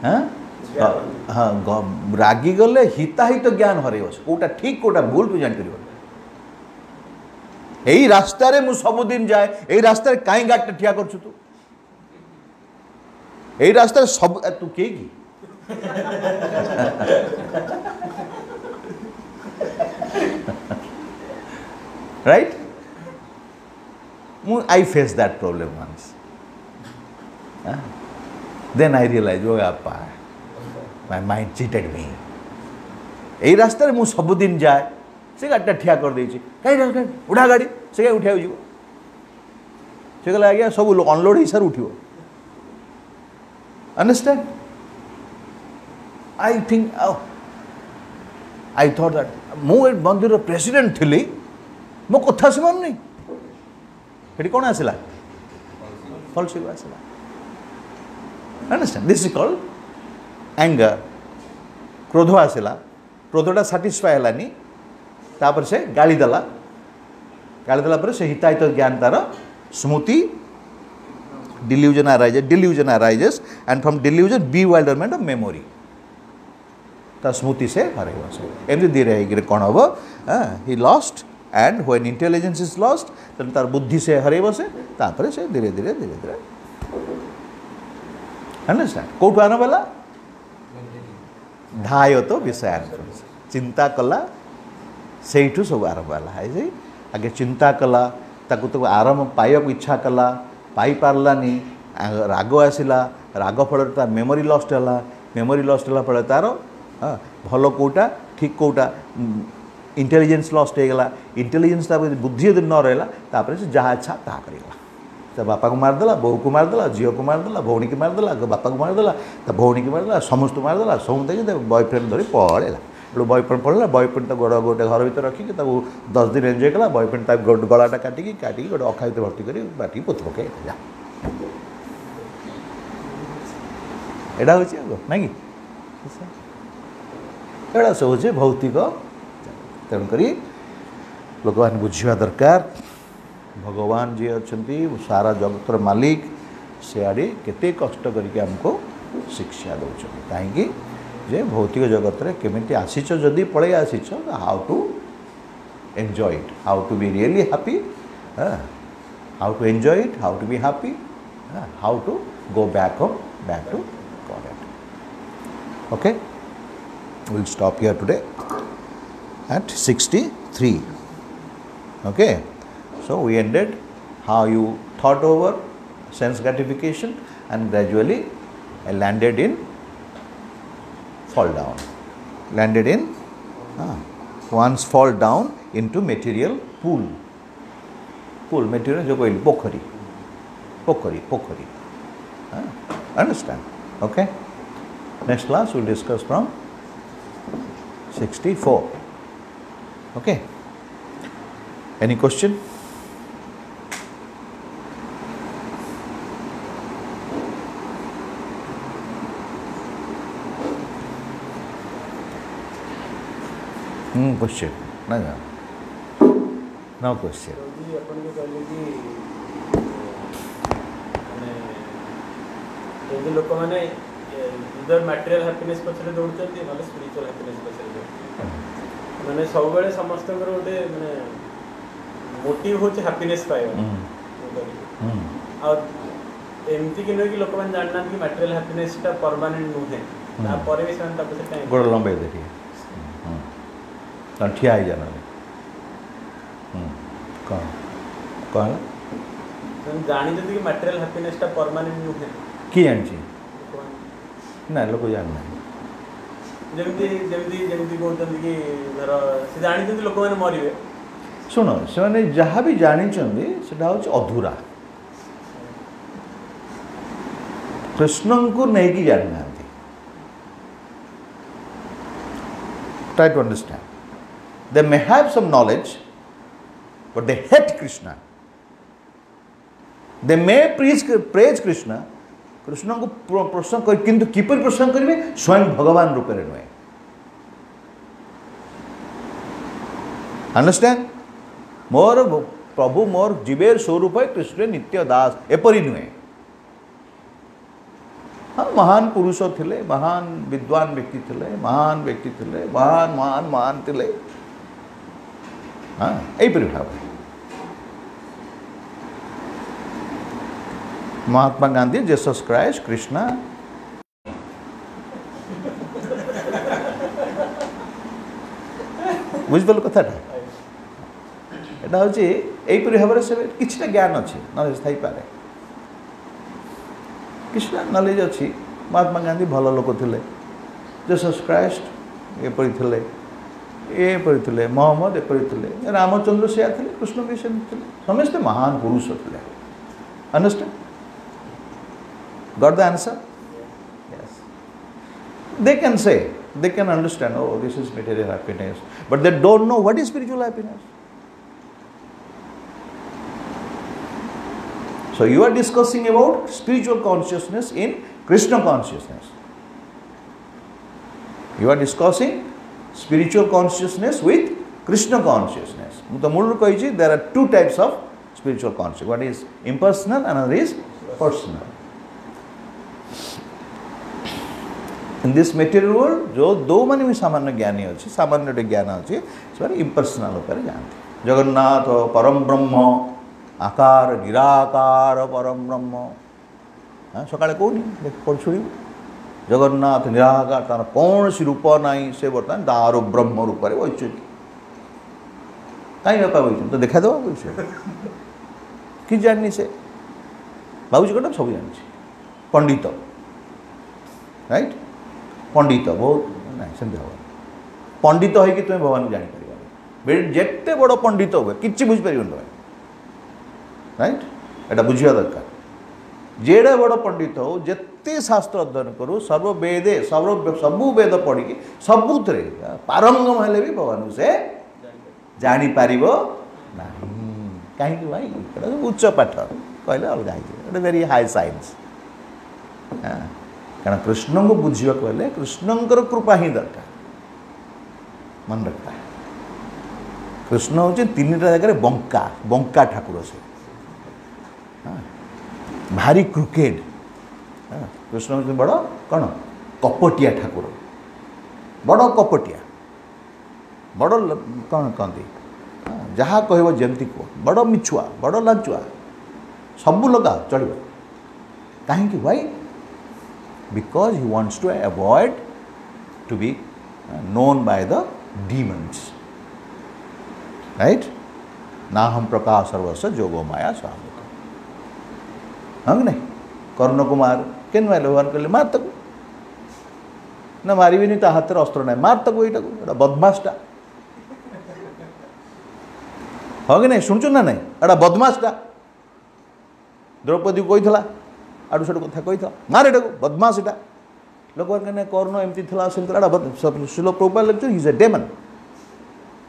S1: हाँ हाँ रागी गले हिताहित ज्ञान हर कौटा ठीक कौटा भूल तू जानकर यही रास्ता रे मु सबुदिन जाए यही रास्ता रे कहीं गाड़ी ठिया कर तू यही रास्ता सब तू के right I faced that problem once then I realized oh appa my mind cheated me यही रास्ता रे मु सब दिन जाए से गाड़ी ठिया कर देछि कहीं उड़ा गाड़ी से उठा जीव से कहला आज्ञा सब अनलोड हिसाब उठियो understand I think I thought that मु मंदिर प्रेसिडेंट थिली मो कथा से मन नहीं ये कौन आसला फलस्वरूप आसला understand this is called anger क्रोध आसला क्रोधटा साटिस्फाई हलानी तापर से गाली देला पर से हिताहित ज्ञान तार स्मृति delusion arises and from delusion bewilderment of memory ता स्मृति से हर एमती धीरे कौन हम he lost and when intelligence is lost then तार बुद्धि से हरे बसे तापर से धीरे धीरे अंडरस्टैंड कौटू आना वाला धाय तो विषय चिंता कला से सब आरंभ है आगे चिंता कला ताकू आराम पाइबा इच्छा कला पाई पारलानी राग आसला राग फल तार मेमोरी लस्ट है मेमोरी लस्ट है फल तार भल कौटा ठीक कौटा इंटेलिजेंस लस्ट होगा इंटेलिजेंस बुद्धि यदि न रहा से जहाँ इच्छा ता करेगा तो बापा को मारदेला बहू को मारदेला झील को मारदेला भौणी की मारदेला बापा को मारदेला तो भौणी की मारदेला समस्त मारदेला समझे बॉयफ्रेंड धरी पड़ेगा बॉयफ्रेंड पड़ेगा बॉयफ्रेंड तो गोड़ गोटे घर भर रखिक 10 दिन एंजॉय कला बॉयफ्रेंड गलाटा काटिकी गोटे अखा भर भर्ती कर बाटी पोत पकड़ एटा हूँ ना कि एड़ा सब हूँ भौतिक तेणुक लोक मैंने बुझा दरकार भगवान जी अच्छा सारा जगतर मालिक सियाड़े केते कष्ट करके आमको शिक्षा दौरान कहीं जे भौतिक जगत रे केमिति आसीच जदि पड़े आसीच how to enjoy it how to be really happy how to enjoy it how to be happy how to go back to God okay we'll stop here today at 63 okay so we ended how you thought over sense gratification and gradually I landed in fall down landed in once fall down into material pool material जो कोई पोखरी understand okay next class we'll discuss from 64 okay any question question no question
S4: अपन को कहले कि माने लोक माने इधर material happiness पछरे दौड़ते माने स्पिरिचुअल हैप्पीनेस पछरे माने सब बेले समस्त गोटे माने मोटिव होचे हैप्पीनेस पाइबा आ एमती कि न कि लोक मान जानना कि मटेरियल हैप्पीनेस ता परमानेंट नुहे ना पर भी सान तब से टाइम
S1: गोड़ लंबे देखिए ठिया ही जाना कौन
S4: जानी जदि कि मटेरियल हैप्पीनेस ता परमानेंट नुहे
S1: कि जानछि ना लोक जानना
S4: जेमती कहते कि धर से जानी लोक मैंने मरवे
S1: शुण से जहाँ भी जानी से अधूरा कृष्ण को नहीं कि जानी ना try to understand they may have some knowledge but they hate Krishna they may praise Krishna Krishna को प्रश्न कर किंतु किपर प्रश्न करेंगे स्वयं भगवान रूप में नुहे अंडरस्टैंड मोर प्रभु मोर जीवेर स्वरूप है कृष्ण नित्य दास एपरी नुहे हाँ महान पुरुष थिले महान विद्वान व्यक्ति थिले महान व्यक्ति थिले महान महान महान थिले हाँ यहीपरि भाव महात्मा गांधी जीसस क्राइस्ट कृष्णा बुझिपाल कथाटा एटा हूँ यहीपरि भाव से किसी ज्ञान अच्छी नॉलेज थी पारे किसी नॉलेज अच्छी महात्मा गांधी भल लोक थे जीसस क्राइस्ट एपरी थे एपरी थे मोहम्मद एपरी थे रामचंद्र से थे कृष्ण भी से समस्ते महान पुरुष थे understand got the answer yes they can say they can understand oh this is material happiness but they don't know what is spiritual happiness so you are discussing about spiritual consciousness in Krishna consciousness you are discussing spiritual consciousness with Krishna consciousness the मूल कही there are two types of spiritual consciousness one is impersonal and another is personal in this material world जो दो माने भी सामान्य ज्ञानी अच्छी सामान्य ज्ञान अच्छी से इम्पर्सनाल उपर जानते जगन्नाथ परम ब्रह्म आकार निराकार परम ब्रह्म हाँ सकाଳେ कहूनी पढ़ शुणु जगन्नाथ निराकार तार कौन सी रूप ना से बर्तमान दारो ब्रह्म रूप में वही कहीं बापा वही तो देखा दो कि जानी से बाबूजी कटा सब जानी पंडित राइट पंडित बहुत ना सेमती हम पंडित होगी तुम्हें भगवान को जापर जिते बड़ पंडित हुए कि बुझीपर तुम राइट एटा बुझा दरकार जेड़े बड़ पंडित हो जिते शास्त्र अध्ययन करूँ सर्ववेदे सबू वेद पढ़ी सबुत पारंगम हेले भी भगवान से जापर ना कहीं भाई उच्च पाठ कहले अलग वेरी हाई साइंस कारण कृष्ण को बुझा कहले कृष्णंकर कृपा ही दरकार मन रखता है कृष्ण हूँ तीन जगह बंका बंका ठाकुर से भारी क्रिकेट कृष्ण हूँ बड़ कौन कपटिया ठाकुर बड़ कपटिया बड़ कौन कहती जहाँ कह जमती कह बड़ मिछुआ बड़ लांचुआ सबू लगा चलो कहीं why because he wants to avoid to be known by the demons right ना हम प्रकाश सर्वस्व जोगो माया स्वामी हम नहीं कर्ण कुमार केन मारे भगवान कहले मार तक ना मारी भी नहीं ता हाथ अस्त्र ना मार तक ये बदमाशटा हाँ कि नहीं शुणुचु ना नहीं एटा बदमाशटा द्रौपदी को कही आड़ू साड़ू कथा कही मार एटा बदमाश एटा लोक कहने कर्ण एमती शिल Prabhupada lecture he is a demon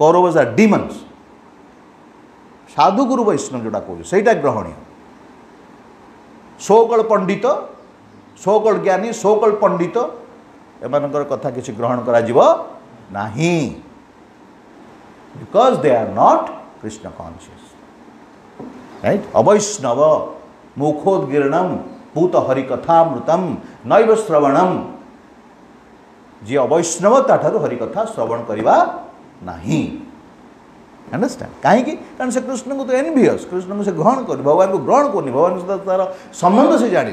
S1: Kaurava are demons साधु गुरु वैष्णव जोटा कह सहीटा ग्रहणीय सोकल पंडित सोकल ज्ञानी सोकल पंडित एमानकर कथा किसी ग्रहण करा नहीं because they are not Krishna conscious right अवैष्णव मुखोदगीर्णम पूत हरिकथामृतम नैव श्रवणम जी अवैष्णव ताठारु हरिकथा श्रवण करवा नहीं अंडरस्टैंड कहीं कारण से कृष्ण को तो एनवियस कृष्ण को से ग्रहण कर भगवान को ग्रहण करनी भगवान से तार संबंध से जानी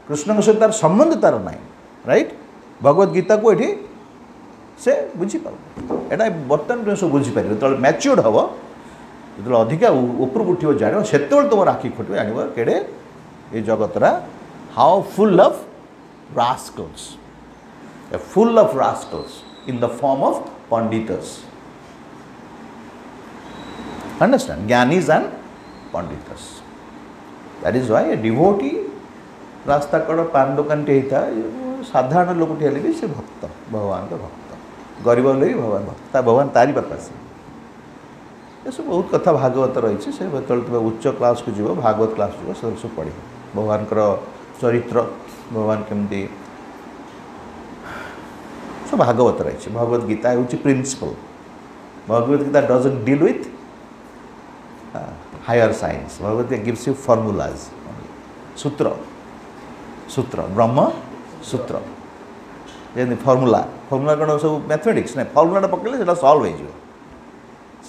S1: कृष्ण सहित तार संबंध तार ना राइट भगवत गीता को ये से बुझीपार एटा बर्तमान सब बुझीपार जो मैच्योर्ड हम जो अधिका उपरକୁ उठिव जान से तुम आखि खटो जान केड़े ये Jagtara how full of rascals full of rascals in the form of panditas understand jnanis and panditas that is why a devotee रास्ता कड़ पान दुकान टे होता साधारण लोक टे भी से भक्त भगवान का भक्त गरीब लोग भी भगवान भक्त भगवान तारी पापा से ये सब बहुत कथा भागवत रही से तुम उच्च क्लास को जीव भागवत क्लास जीव सब पढ़ भगवान चरित्र भगवान केमती सब भागवत रही भगवत गीता हूँ principle Bhagavad Gita doesn't deal with higher science Bhagavad Gita gives you formulas सूत्र सूत्र ब्रह्म सूत्र जमी फॉर्मुला फॉर्मुला कौन सब मैथमेटिक्स ना फॉर्मुला पकड़े से सॉल्व हो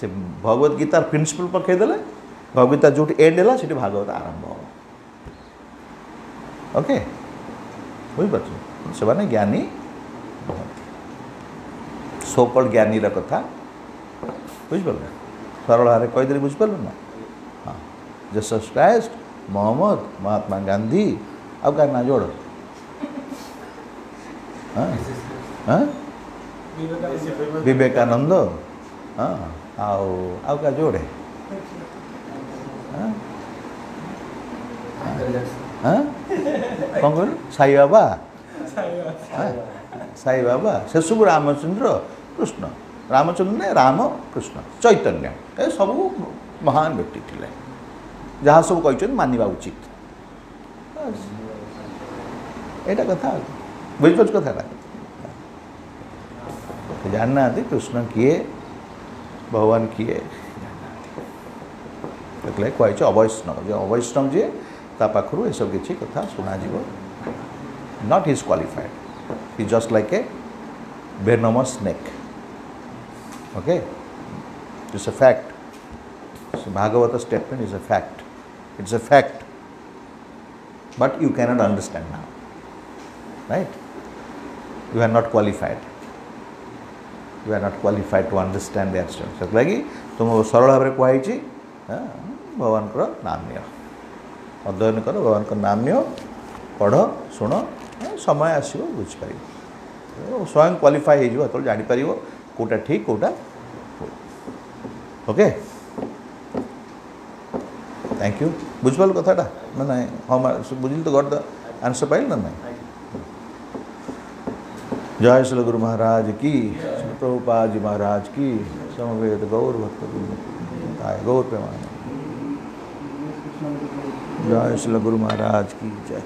S1: से भगवत गीतार प्रिंसिपल पकईदे भगवत गीता जो एंड है से भागवत आरंभ हो ओके बुझीपार से ज्ञानी सोकल ज्ञानी कथा बुझीपार सरल हारे कहीदे बुझीपार ना हाँ जीसस क्राइस्ट मोहम्मद महात्मा गांधी अब क्या ना जोड़ हाँ हाँ विवेकानंद हाँ आउ क्या जोड़े हाँ हाँ कौन कह साई बाबा साई बाबा से सब रामचंद्र कृष्ण रामचंद्र ने राम कृष्ण चैतन्य ए सब महान व्यक्ति थे जहाँ सब कहते मानवा उचित एटा कथा बुझपार कथा जानना कृष्ण किए भगवान किए कहे अवैष्णव जो अवैष्णव जी ता पाखु ये सब किसी कथा शुणा not is qualified he just like a venomous snake okay it's a fact so Bhagavata statement is a fact it's a fact but you cannot understand now right? You are not qualified. You are not qualified to understand the actions. So lagi तुम सरल भाव में कहै छी भगवान को नाम neo, अध्ययन करो, भगवान को नाम नियो, पढ़ शुण, समय आसो बुझिपार स्वयं क्वालिफाई हो तो जापर कौटा ठीक कौटा ओके। Thank you. बुझपाल कथाटा ना ना? हाँ बुझिल तो गट द आंसर पाइल ना? नहीं। जय श्री गुरु महाराज की, श्री प्रभुपाद जी महाराज की, समवेत गौर भक्त गौर प्रेमानंद। जय श्री गुरु महाराज की जय।